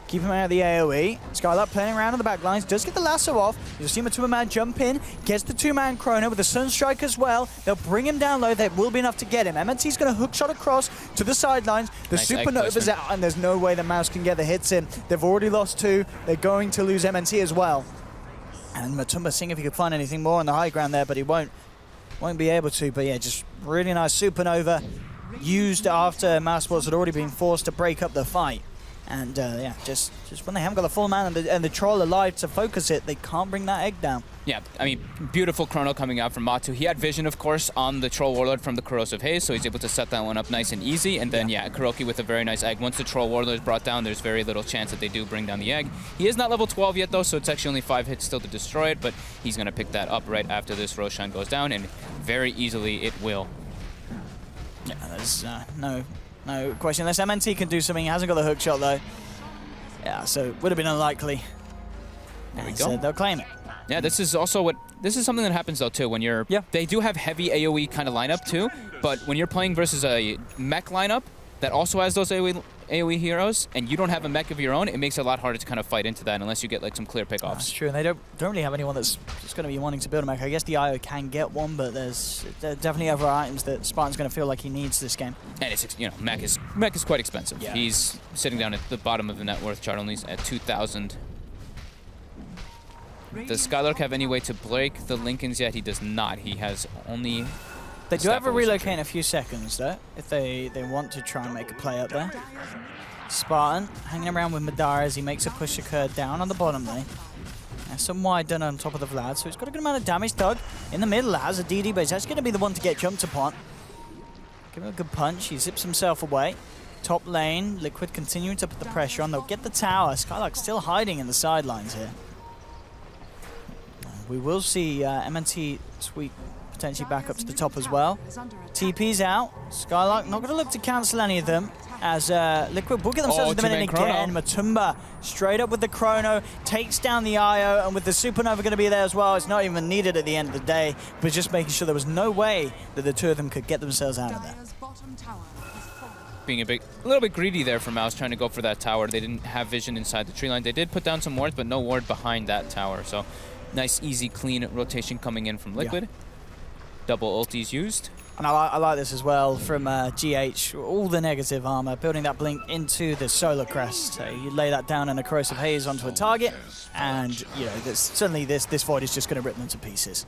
Keep him out of the AoE. Skylark playing around on the back lines, does get the lasso off. You'll see Matuma jump in, gets the two-man chrono with the Sunstrike as well. They'll bring him down low. That will be enough to get him. MNT's going to hook shot across to the sidelines. The Supernova's out, and there's no way the Mouse can get the hits in. They've already lost two. They're going to lose MNT as well. And Matumba seeing if he could find anything more on the high ground there, but he won't be able to. But yeah, just really nice Supernova used after Mousesports had already been forced to break up the fight. And yeah, just when they haven't got the full man and the troll alive to focus it, they can't bring that egg down. Yeah, I mean, beautiful chrono coming out from Matu. He had vision, of course, on the Troll Warlord from the Corrosive Haze, so he's able to set that one up nice and easy. And then, yeah, Kuroki with a very nice egg. Once the Troll Warlord is brought down, there's very little chance that they do bring down the egg. He is not level 12 yet, though, so it's actually only 5 hits still to destroy it, but he's going to pick that up right after this Roshan goes down, and very easily it will. Yeah, there's no question. Unless MNT can do something, he hasn't got the hook shot, though. Yeah, so it would have been unlikely. There we go. They'll claim it. Yeah, this is something that happens though too when you're they do have heavy AoE kind of lineup too, but when you're playing versus a mech lineup that also has those AoE heroes and you don't have a mech of your own, it makes it a lot harder to kind of fight into that unless you get like some clear pickoffs. That's true, and they don't really have anyone that's going to be wanting to build a mech. I guess the IO can get one, but there's definitely other items that Spartan's going to feel like he needs this game. And it's, you know, mech is quite expensive. Yeah. He's sitting down at the bottom of the net worth chart, only at 2,000. Does Skylark have any way to break the Lincolns yet? He does not. He has only... They do have a relocate in a few seconds, though, if they want to try and make a play up there. Spartan hanging around with Madara as he makes a push occur down on the bottom lane. Some wide done on top of the Vlad, so he's got a good amount of damage. Thug in the middle has a DD, but he's actually going to be the one to get jumped upon. Give him a good punch. He zips himself away. Top lane, Liquid continuing to put the pressure on. They'll get the tower. Skylark still hiding in the sidelines here. We will see MNT sweep potentially back up to the top as well. TP's out. Skylark not going to look to cancel any of them as Liquid will get themselves in the minute again. Matumba straight up with the chrono, takes down the IO, and with the Supernova going to be there as well. It's not even needed at the end of the day, but just making sure there was no way that the two of them could get themselves out of there. Being a little bit greedy there for Mouse, trying to go for that tower. They didn't have vision inside the tree line. They did put down some wards, but no ward behind that tower. So nice, easy, clean rotation coming in from Liquid. Yeah. Double ultis used. And I like this as well from GH. All the negative armor, building that blink into the solar crest. So you lay that down in a corrosive haze onto a target, and you know suddenly this void is just going to rip them to pieces.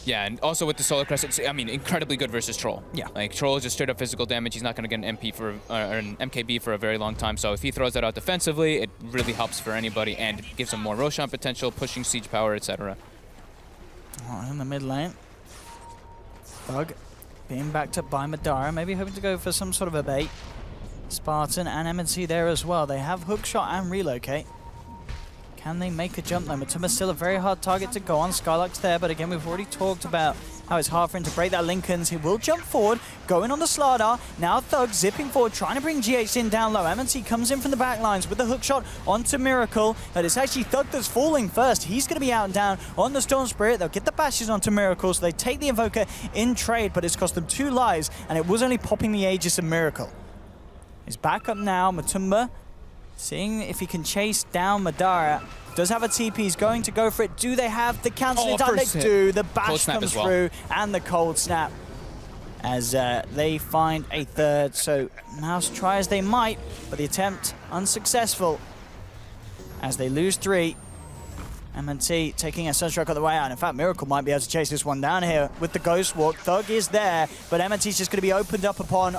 Yeah, and also with the solar crest, it's, I mean, incredibly good versus Troll. Yeah, like Troll is just straight up physical damage. He's not going to get an MP for or an MKB for a very long time. So if he throws that out defensively, it really helps for anybody and gives him more Roshan potential, pushing siege power, etc. In the mid lane, Thug being backed up by Madara, maybe hoping to go for some sort of a bait. Spartan and MNC there as well. They have hookshot and relocate. Can they make a jump though? Matuma's still a very hard target to go on. Skylark's there, but again, we've already talked about how it's hard for him to break that Lincoln's. He will jump forward, going on the Slardar. Now Thug zipping forward, trying to bring GH in down low. MNT comes in from the back lines with the hook shot onto Miracle, but it's actually Thug that's falling first. He's going to be out and down on the Storm Spirit. They'll get the bashes onto Miracle, so they take the Invoker in trade, but it's cost them 2 lives, and it was only popping the Aegis of Miracle. He's back up now, Matumba, seeing if he can chase down Madara. Does have a TP, he's going to go for it. Do they have the cancel time? They do. The bash comes through and the cold snap as they find a third. So Mouse try as they might, but the attempt unsuccessful as they lose 3. MNT taking a Sunstruck on the way out. In fact, Miracle might be able to chase this one down here with the Ghost Walk. Thug is there, but MNT's just going to be opened up upon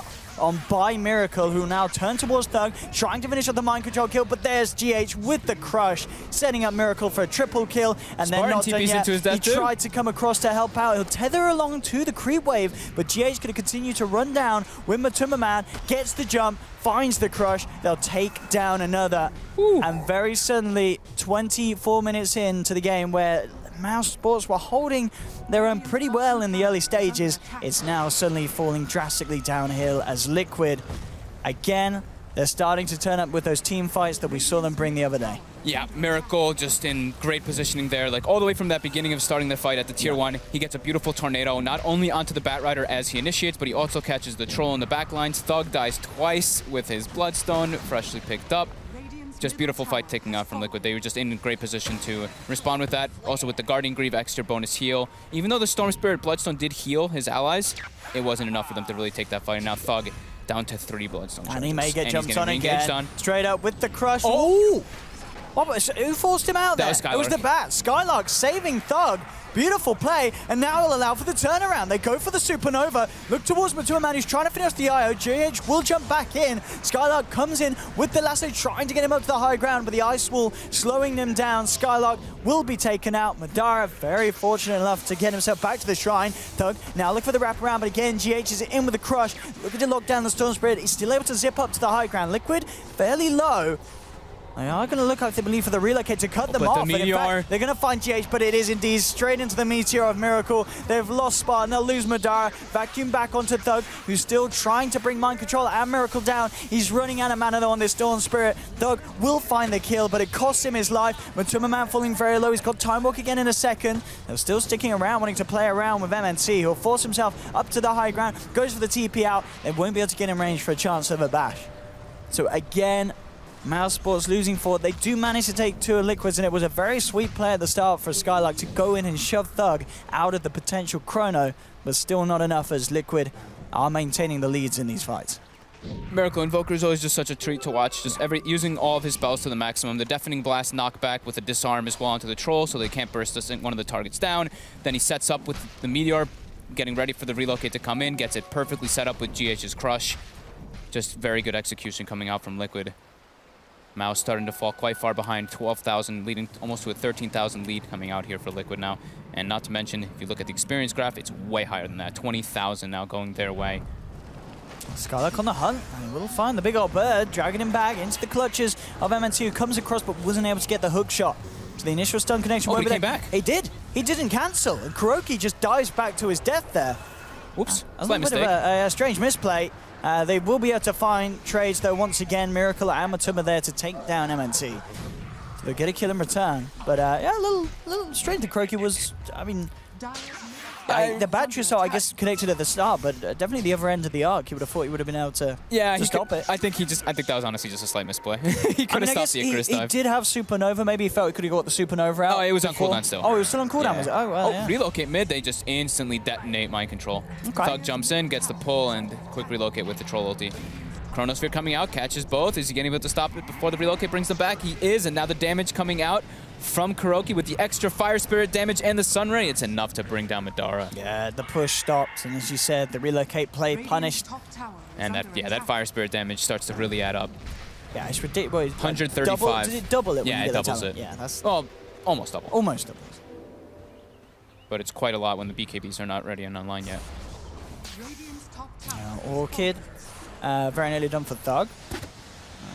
by Miracle, who now turn towards Thug, trying to finish up the mind control kill, but there's GH with the crush, setting up Miracle for a triple kill, and then not done yet. He tried to come across to help out. He'll tether along to the creep wave, but GH going to continue to run down with Matumba Man, gets the jump, finds the crush. They'll take down another. Ooh. And very suddenly, 24 minutes into the game where Mousesports were holding their own pretty well in the early stages, it's now suddenly falling drastically downhill as Liquid, again, they're starting to turn up with those team fights that we saw them bring the other day. Yeah, Miracle just in great positioning there, like all the way from that beginning of starting the fight at the tier 1. He gets a beautiful tornado, not only onto the Batrider as he initiates, but he also catches the troll in the back lines. Thug dies twice with his Bloodstone, freshly picked up. Just beautiful fight taking out from Liquid. They were just in great position to respond with that. Also with the Guardian Greave extra bonus heal. Even though the Storm Spirit Bloodstone did heal his allies, it wasn't enough for them to really take that fight. And now Thug down to 3 Bloodstone. And he may get jumped on again. Straight up with the crush. Oh! Who forced him out there? It was the Bat. Skylark saving Thug. Beautiful play, and now it'll allow for the turnaround. They go for the Supernova, look towards Matumba Man, who's trying to finish the IO. GH will jump back in. Skylark comes in with the lasso, trying to get him up to the high ground, but the Ice Wall slowing them down. Skylark will be taken out. Madara very fortunate enough to get himself back to the shrine. Thug now look for the wraparound, but again, GH is in with the crush. Looking to lock down the Storm Spirit. He's still able to zip up to the high ground. Liquid fairly low. They are going to look like they believe for the relocate to cut them off. The and in fact, they're going to find GH, but it is indeed straight into the Meteor of Miracle. They've lost Spartan, they'll lose Madara. Vacuum back onto Thug, who's still trying to bring Mind Control and Miracle down. He's running out of mana though on this Dawn Spirit. Thug will find the kill, but it costs him his life. Matumba Man falling very low. He's got Time Walk again in a second. They're still sticking around, wanting to play around with MNC. He'll force himself up to the high ground, goes for the TP out. They won't be able to get in range for a chance of a bash. So again, Mousesports losing 4. They do manage to take 2 Liquids, and it was a very sweet play at the start for Skylark to go in and shove Thug out of the potential chrono, but still not enough as Liquid are maintaining the leads in these fights. Miracle Invoker is always just such a treat to watch, just using all of his spells to the maximum. The Deafening Blast knockback with a disarm as well onto the troll, so they can't burst one of the targets down. Then he sets up with the Meteor, getting ready for the relocate to come in, gets it perfectly set up with GH's crush. Just very good execution coming out from Liquid. Mouse starting to fall quite far behind, 12,000, leading almost to a 13,000 lead coming out here for Liquid now. And not to mention, if you look at the experience graph, it's way higher than that. 20,000 now going their way. Skylark on the hunt, and he will find the big old bird, dragging him back into the clutches of MNT, who comes across but wasn't able to get the hook shot. So the initial stun connection. Oh, he came back. He did. He didn't cancel, and Kuroki just dives back to his death there. Whoops, A slight little bit mistake. of a strange misplay. They will be able to find trades, though, once again. Miracle and Matumba there to take down MNT. So they'll get a kill in return. But, yeah, a little strange. The Kuroki was, I mean, the battery assault, I guess, connected at the start, but definitely the other end of the arc. You would have thought he would have been able to, stop it. I think that was honestly just a slight misplay. He could have stopped the Icarus dive. He did have Supernova. Maybe he felt he could have got the Supernova out. Oh, it was on cooldown still. Oh, it was still on cooldown, was it? Oh, well, yeah. Relocate mid, they just instantly detonate Mind Control. Okay. Thug jumps in, gets the pull, and quick relocate with the Troll ulti. Chronosphere coming out, catches both. Is he getting able to stop it before the relocate brings them back? He is, and now the damage coming out from Kuroki with the extra Fire Spirit damage and the Sunray. It's enough to bring down Madara. Yeah, the push stops, and as you said, the relocate play punished. And that Fire Spirit damage starts to really add up. Yeah, it's ridiculous. 135. Did it double it? Yeah, it doubles it. Yeah, that's almost double. almost double. But it's quite a lot when the BKBs are not ready and online yet. Orchid, very nearly done for Thug.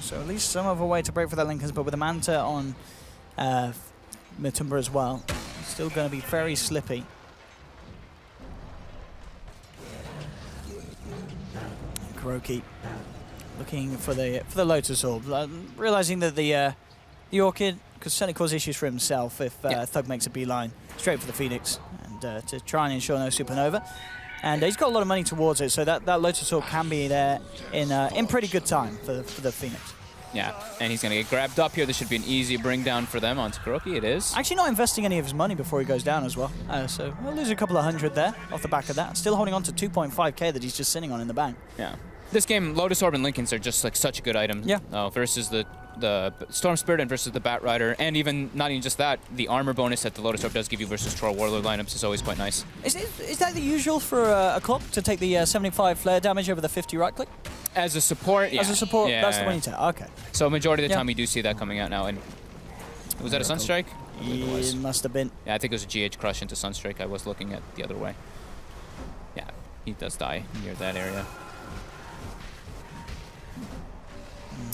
So at least some of a way to break for that Lincolns, but with a Manta on Matumba as well, it's still going to be very slippy. KuroKy looking for the Lotus Orb, realizing that the Orchid could certainly cause issues for himself if Thug makes a beeline straight for the Phoenix and to try and ensure no Supernova. And he's got a lot of money towards it, so that Lotus Orb can be there in pretty good time for the Phoenix. Yeah, and he's going to get grabbed up here. This should be an easy bring down for them onto KuroKy. It is. Actually not investing any of his money before he goes down as well. So we'll lose a couple of hundred there off the back of that. Still holding on to 2.5k that he's just sitting on in the bank. Yeah. This game, Lotus Orb and Lincolns are just like such a good item. Yeah. Versus the Storm Spirit and versus the Bat Rider, and even not even just that, the armor bonus that the Lotus Orb does give you versus Troll Warlord lineups is always quite nice. Is that the usual for a clock to take the 75 flare damage over the 50 right click? As a support, yeah. As a support, yeah, that's the one you take. Okay. So majority of the time we do see that coming out now. And was that a Sunstrike? It must have been. Yeah, I think it was a GH crush into Sunstrike. I was looking at the other way. Yeah, he does die near that area.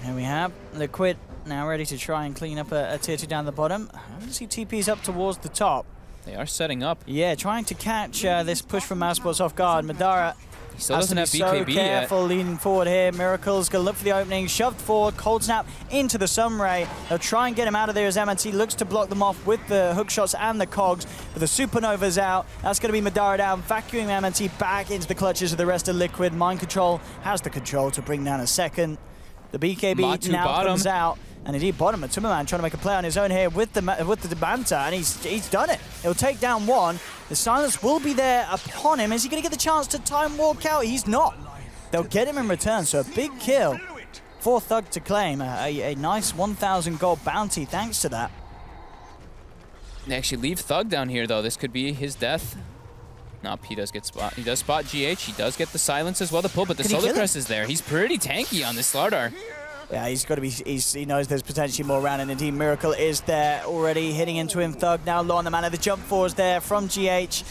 Here we have Liquid now ready to try and clean up a tier 2 down the bottom. I want to see TPs up towards the top. They are setting up. Yeah, trying to catch this push from Mousesports off guard. Madara He still has doesn't to have be so BKB yet. careful leaning forward here. Miracle's going to look for the opening, shoved forward, Cold Snap into the Sunray. They'll try and get him out of there as MNT looks to block them off with the hook shots and the cogs. But the Supernova's out. That's going to be Madara down, vacuuming MNT back into the clutches of the rest of Liquid. Mind Control has the control to bring down a second. The BKB Matu now bottom. comes out. And indeed, bottom, Tummerman trying to make a play on his own here with the Banta, and he's done it. He'll take down one. The silence will be there upon him. Is he going to get the chance to time walk out? He's not. They'll get him in return, so a big kill for Thug to claim. A nice 1,000 gold bounty thanks to that. They actually leave Thug down here, though. This could be his death. Nope, he does get spot. He does spot GH. He does get the silence as well, the pull, but the Solar Crest is there. He's pretty tanky on this Slardar. Yeah, he's got to be. He knows there's potentially more around, and indeed Miracle is there already hitting into him. Thug now low on the mana. The jump force there from GH,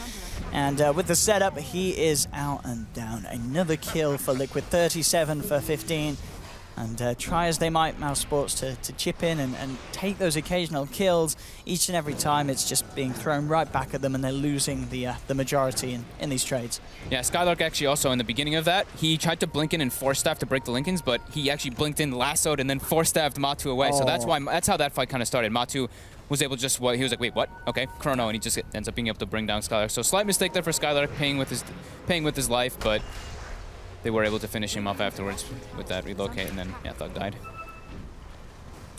and with the setup, he is out and down. Another kill for Liquid, 37 for 15. And try as they might, Mousesports, to chip in and take those occasional kills. Each and every time, it's just being thrown right back at them, and they're losing the majority in these trades. Yeah, Skylark actually also, in the beginning of that, he tried to blink in and force staff to break the Lincolns, but he actually blinked in, lassoed, and then force staffed Matu away. So that's how that fight kind of started. Matu was able to just, he was like, wait, what? Okay, Chrono, and he just ends up being able to bring down Skylark. So slight mistake there for Skylark, paying with his life, but they were able to finish him off afterwards with that relocate, and then, yeah, Thug died.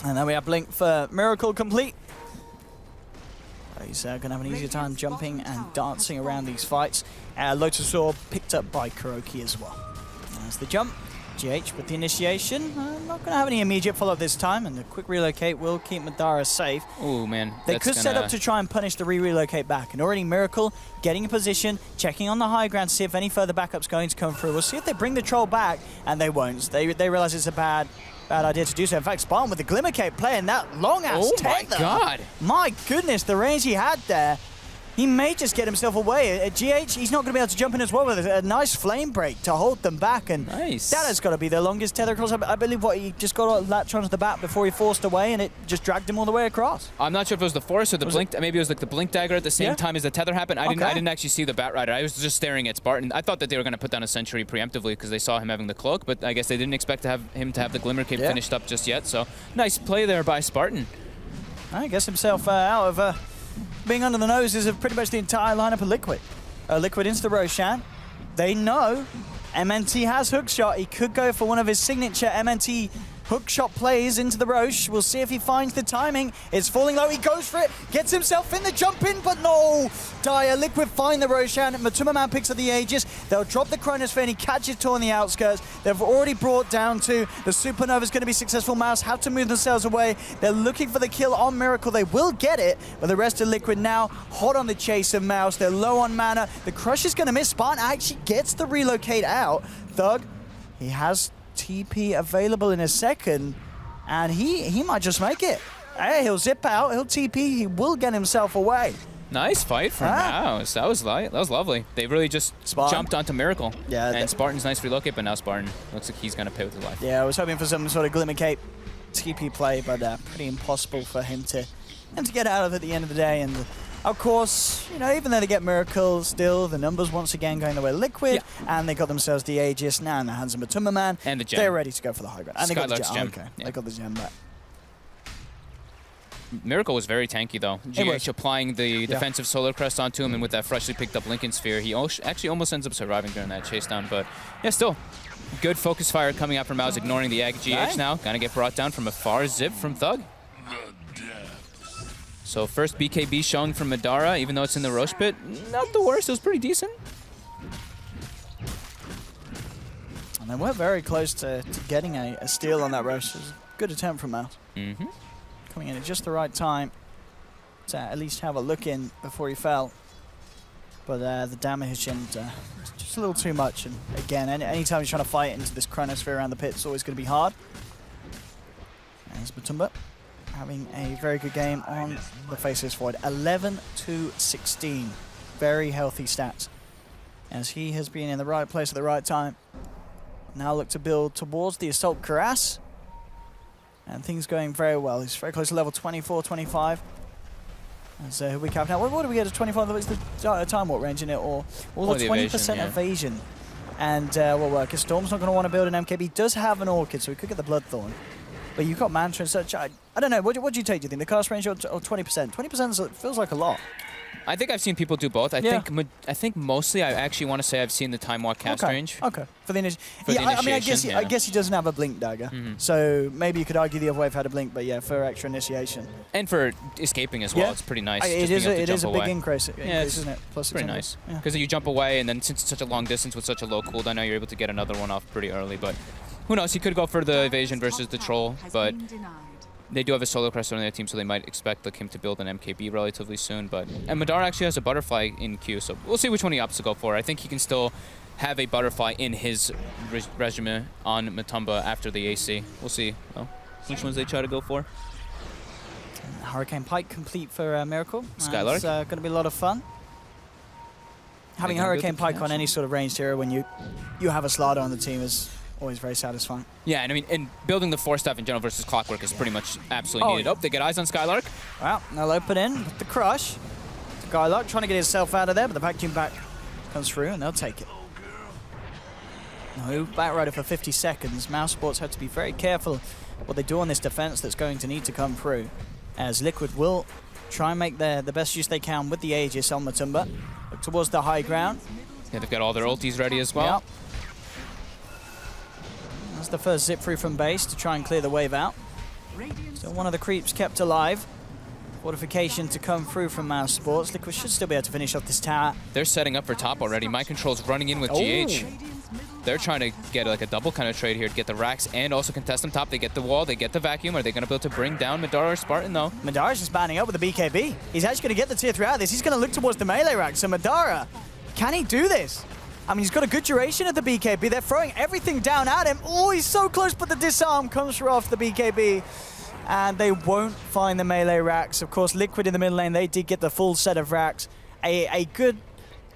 And then we have Blink for Miracle complete. He's going to have an easier time jumping and dancing around these fights. Lotus Orb picked up by KuroKy as well. There's the jump. GH with the initiation. Not going to have any immediate follow-up this time, and the quick relocate will keep Madara safe. Oh man. They could set up to try and punish the re-relocate back, and already Miracle getting a position, checking on the high ground to see if any further backup's going to come through. We'll see if they bring the troll back, and they won't. They realize it's a bad idea to do so. In fact, Spartan with the Glimmercape playing that long-ass tether. Oh my god. My goodness, the range he had there. He may just get himself away. At GH, he's not going to be able to jump in as well with a nice flame break to hold them back. And nice. That has got to be the longest tether across. I believe he just got to latch onto the bat before he forced away, and it just dragged him all the way across. I'm not sure if it was the force or the blink. Maybe it was like the blink dagger at the same time as the tether happened. I didn't actually see the Bat Rider. I was just staring at Spartan. I thought that they were going to put down a sentry preemptively because they saw him having the cloak, but I guess they didn't expect to have him to have the Glimmer Cape finished up just yet. So nice play there by Spartan. I guess himself out of being under the noses of pretty much the entire lineup of Liquid. Liquid into the Roshan. They know MNT has hookshot. He could go for one of his signature MNT hookshot plays into the Roche. We'll see if he finds the timing. It's falling low. He goes for it. Gets himself in the jump in, but no. Dire. Liquid find the Roshan. Matumaman picks up the Aegis. They'll drop the Chronosphere, and he catches two on the outskirts. They've already brought down two. The Supernova's going to be successful. Mouse have to move themselves away. They're looking for the kill on Miracle. They will get it, but the rest of Liquid now hot on the chase of Mouse. They're low on mana. The Crush is going to miss. Spartan actually gets the relocate out. Thug, he has TP available in a second, and he might just make it. Hey, he'll zip out, he'll TP, he will get himself away. Nice fight from Mouse. That was lovely. They really just jumped onto Miracle. Yeah, and Spartan's nice relocate, but now Spartan looks like he's going to pay with his life. Yeah, I was hoping for some sort of Glimmer Cape TP play, but pretty impossible for him to get out of at the end of the day. And Of course, you know, even though they get Miracle, still the numbers once again going the way of Liquid, and they got themselves the Aegis now in the hands of Matumba Man. And the gem. They're ready to go for the high ground. And they got the Skylark's gem. gem. Okay, Yeah. they got the gem back. Miracle was very tanky though. GH applying the defensive Solar Crest onto him, and with that freshly picked up Lincoln Sphere, he actually almost ends up surviving during that chase down. But yeah, still good focus fire coming out from Mouse, ignoring the Ag GH now. Gonna get brought down from afar. Zip from Thug. So first BKB showing from Madara, even though it's in the Roche pit. Not the worst, it was pretty decent. And they were very close to getting a steal on that Roche. It was a good attempt from Mouse. Mm-hmm. Coming in at just the right time to at least have a look in before he fell. But the damage and just a little too much. And again, anytime you're trying to fight into this Chronosphere around the pit, it's always going to be hard. There's Matumba having a very good game on the Faceless Void. 11-16. Very healthy stats. As he has been in the right place at the right time. Now look to build towards the Assault Cuirass. And things going very well. He's very close to level 24, 25. And so he'll be capping out. What do we get at 25? It's the time warp range in it, or the 20% evasion. And will work. His Storm's not going to want to build an MKB. He does have an Orchid, so he could get the Bloodthorn. But you've got Mantra and such. I don't know. What do you take? Do you think the cast range or 20%? 20% feels like a lot. I think I've seen people do both. I think mostly I actually want to say I've seen the time walk cast range. Okay. For the initiation. I mean, I guess he doesn't have a blink dagger. So maybe you could argue the other way had a blink, but yeah, for extra initiation. And for escaping as well, it's pretty nice. It is a big increase, it's isn't it? Plus pretty nice. Because you jump away, and then since it's such a long distance with such a low cooldown, now you're able to get another one off pretty early. But who knows? He could go for the evasion versus the troll, but they do have a Solar Crest on their team, so they might expect him to build an MKB relatively soon. And Madara actually has a Butterfly in queue, so we'll see which one he opts to go for. I think he can still have a Butterfly in his regimen on Matumba after the AC. We'll see which ones they try to go for. Hurricane Pike complete for Miracle. Skylark. It's going to be a lot of fun. Having Hurricane Pike on any sort of ranged hero when you have a Slardar on the team is always very satisfying. Yeah, and I mean, and building the 4-staff in general versus Clockwork is pretty much absolutely needed. Oh, they get eyes on Skylark. Well, they'll open in with the crush. Skylark trying to get himself out of there, but the vacuum back comes through and they'll take it. No, Batrider for 50 seconds. Mousesports have to be very careful what they do on this defense that's going to need to come through, as Liquid will try and make the best use they can with the Aegis on Matumba. Look towards the high ground. Yeah, they've got all their ultis ready as well. Yep. That's the first zip through from base to try and clear the wave out. So one of the creeps kept alive. Fortification to come through from Mousesports. Liquid should still be able to finish off this tower. They're setting up for top already. Mind Control's running in with GH. They're trying to get like a double kind of trade here to get the racks and also contest them top. They get the wall, they get the vacuum. Are they going to be able to bring down Madara or Spartan though? Madara's just banding up with the BKB. He's actually going to get the tier 3 out of this. He's going to look towards the melee rack. So Madara, can he do this? I mean, he's got a good duration at the BKB. They're throwing everything down at him. Oh, he's so close, but the disarm comes through off the BKB. And they won't find the melee racks. Of course, Liquid in the mid lane, they did get the full set of racks. A good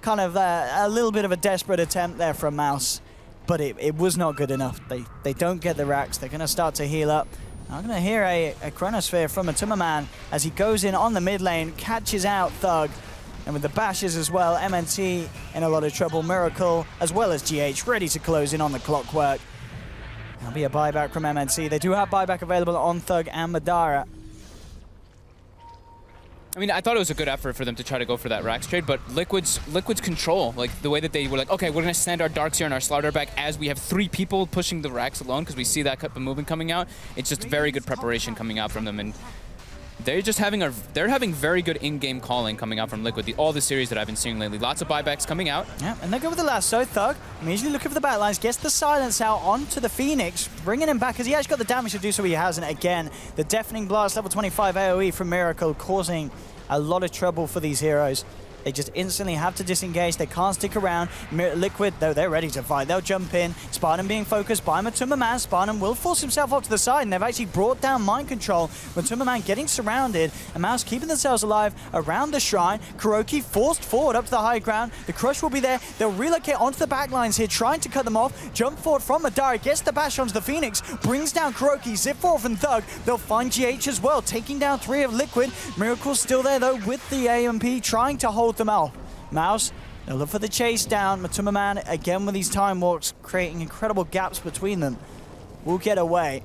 kind of a little bit of a desperate attempt there from Mouse, but it was not good enough. They don't get the racks. They're going to start to heal up. I'm going to hear a Chronosphere from Matumba Man as he goes in on the mid lane, catches out Thug. And with the bashes as well, MNT in a lot of trouble. Miracle as well as GH ready to close in on the Clockwork. There'll be a buyback from MNT. They do have buyback available on Thug and Madara. I mean, I thought it was a good effort for them to try to go for that racks trade, but Liquid's control, like the way that they were like, okay, we're going to send our Darkseer and our Slardar back as we have 3 people pushing the racks alone because we see that type of movement coming out. It's just very good preparation coming out from them, and they're just having very good in-game calling coming out from Liquid. All the series that I've been seeing lately, lots of buybacks coming out. Yeah, and they go with the lasso. Thug immediately looking for the backlines, gets the silence out onto the Phoenix, bringing him back because he actually got the damage to do so. He hasn't again. The deafening blast, level 25 AOE from Miracle, causing a lot of trouble for these heroes. They just instantly have to disengage. They can't stick around. Liquid, though, they're ready to fight. They'll jump in. Spartan being focused by Matuma Man. Spartan will force himself off to the side, and they've actually brought down Mind Control. Matuma Man getting surrounded, and Mouse keeping themselves alive around the shrine. Kuroki forced forward up to the high ground. The crush will be there. They'll relocate onto the back lines here, trying to cut them off. Jump forward from Madara, gets the bash onto the Phoenix, brings down Kuroki, zip forward from Thug. They'll find GH as well, taking down 3 of Liquid. Miracle's still there, though, with the AMP, trying to hold them off. Mouse, they'll look for the chase down. Matuma Man, again with these time walks, creating incredible gaps between them. Will get away.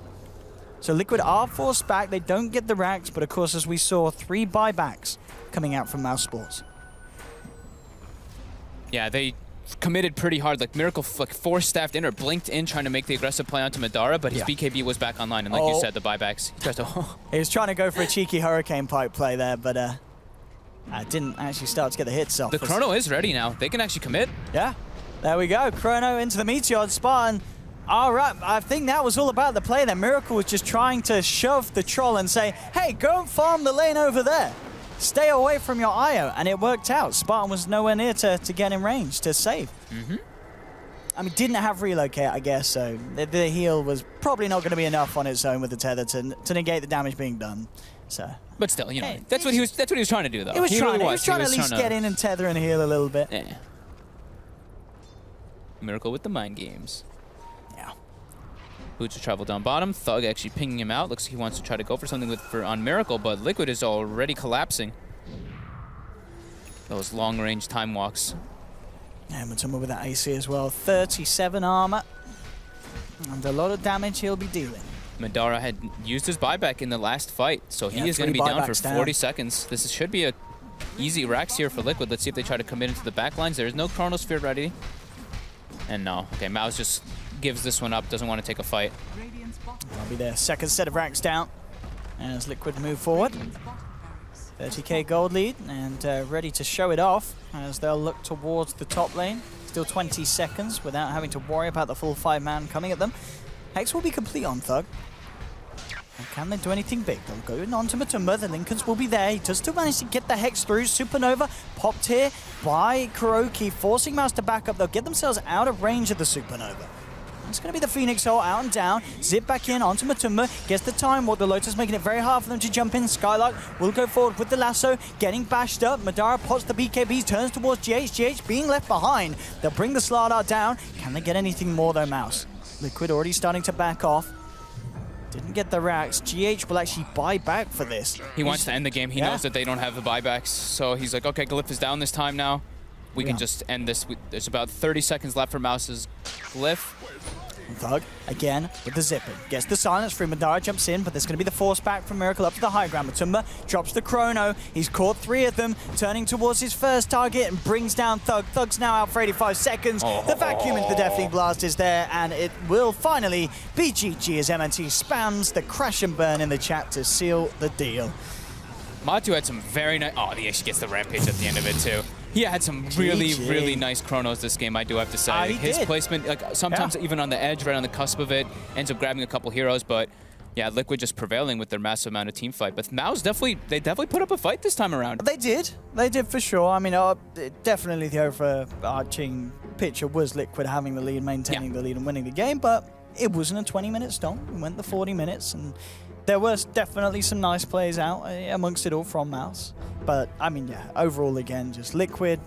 So Liquid are forced back. They don't get the racks, but of course, as we saw, 3 buybacks coming out from Mousesports. Yeah, they committed pretty hard. Like Miracle force-staffed in or blinked in trying to make the aggressive play onto Madara, but his BKB was back online. And like you said, the buybacks. He tries to he was trying to go for a cheeky Hurricane Pipe play there, but didn't actually start to get the hits off. The Chrono is ready now. They can actually commit. Yeah, there we go. Chrono into the Meteor. Spartan. All right, I think that was all about the play there. Miracle was just trying to shove the troll and say, hey, go and farm the lane over there. Stay away from your IO, and it worked out. Spartan was nowhere near to get in range to save. I mean, didn't have relocate, I guess, so the heal was probably not going to be enough on its own with the tether to negate the damage being done. So, but still, you know, hey, that's what he was trying to do, though. He was trying to at least get in and tether and heal a little bit. Yeah. Miracle with the mind games. Yeah. Boots will travel down bottom. Thug actually pinging him out. Looks like he wants to try to go for something on Miracle, but Liquid is already collapsing. Those long-range time walks. And Matuma with that AC as well. 37 armor. And a lot of damage he'll be dealing. Madara had used his buyback in the last fight, so he is going to be down for 40 seconds. This should be a easy racks here for Liquid. Let's see if they try to commit into the back lines. There is no Chronosphere ready. And no. Okay, Mouse just gives this one up, doesn't want to take a fight. I'll be there. Second set of racks down as Liquid move forward. 30k gold lead and ready to show it off as they'll look towards the top lane. Still 20 seconds without having to worry about the full 5-man coming at them. Hex will be complete on Thug. And can they do anything big? They'll go on to Matuma. The Lincolns will be there. He does still manage to get the Hex through. Supernova popped here by Kuroki, forcing Mouse to back up. They'll get themselves out of range of the Supernova. It's going to be the Phoenix ult out and down. Zip back in onto Matuma. Gets the time walk. The Lotus making it very hard for them to jump in. Skylark will go forward with the lasso. Getting bashed up. Madara pots the BKB. Turns towards GH. GH being left behind. They'll bring the Slardar down. Can they get anything more though, Mouse? Liquid already starting to back off. Didn't get the racks. GH will actually buy back for this. He wants to end the game. He knows that they don't have the buybacks. So he's like, okay, Glyph is down this time now. We can just end this. There's about 30 seconds left for Mouse's Glyph. Thug, again, with the zipping. Gets the silence through. Madara jumps in, but there's going to be the force back from Miracle up to the high ground. Matuma drops the Chrono. He's caught 3 of them, turning towards his first target and brings down Thug. Thug's now out for 85 seconds. The vacuum into the Deafening Blast is there, and it will finally be GG as MNT spams the crash and burn in the chat to seal the deal. Matu had some very nice... Oh, he actually gets the Rampage at the end of it, too. He had some really nice chronos this game, I do have to say. His placement, like sometimes even on the edge, right on the cusp of it, ends up grabbing a couple heroes, but yeah, Liquid just prevailing with their massive amount of team fight. But Mouse they definitely put up a fight this time around. They did for sure. I mean, definitely the overarching picture was Liquid having the lead, maintaining the lead and winning the game, but it wasn't a 20-minute stomp. It went the 40 minutes, and there was definitely some nice plays out amongst it all from Mouse. But, I mean, yeah, overall, again, just Liquid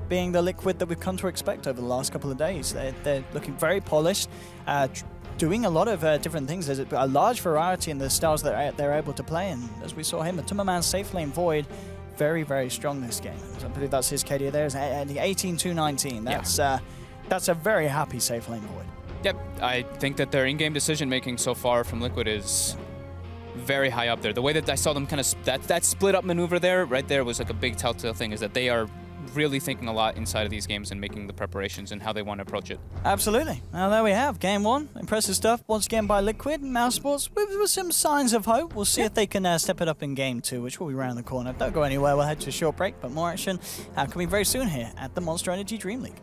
being the Liquid that we've come to expect over the last couple of days. They're looking very polished, doing a lot of different things. There's a large variety in the styles that they're able to play, and as we saw him, Matuma Man safe lane Void, very, very strong this game. I believe that's his KD there, is 18-2-19. That's a very happy safe lane Void. Yep, I think that their in-game decision-making so far from Liquid is very high up there. The way that I saw them kind of that split up maneuver there, right there, was like a big telltale thing, is that they are really thinking a lot inside of these games and making the preparations and how they want to approach it. Absolutely. Well, there we have game 1. Impressive stuff once again by Liquid and Mousesports with some signs of hope. We'll see if they can step it up in game 2, which will be around the corner. Don't go anywhere. We'll head to a short break, but more action coming very soon here at the Monster Energy Dream League.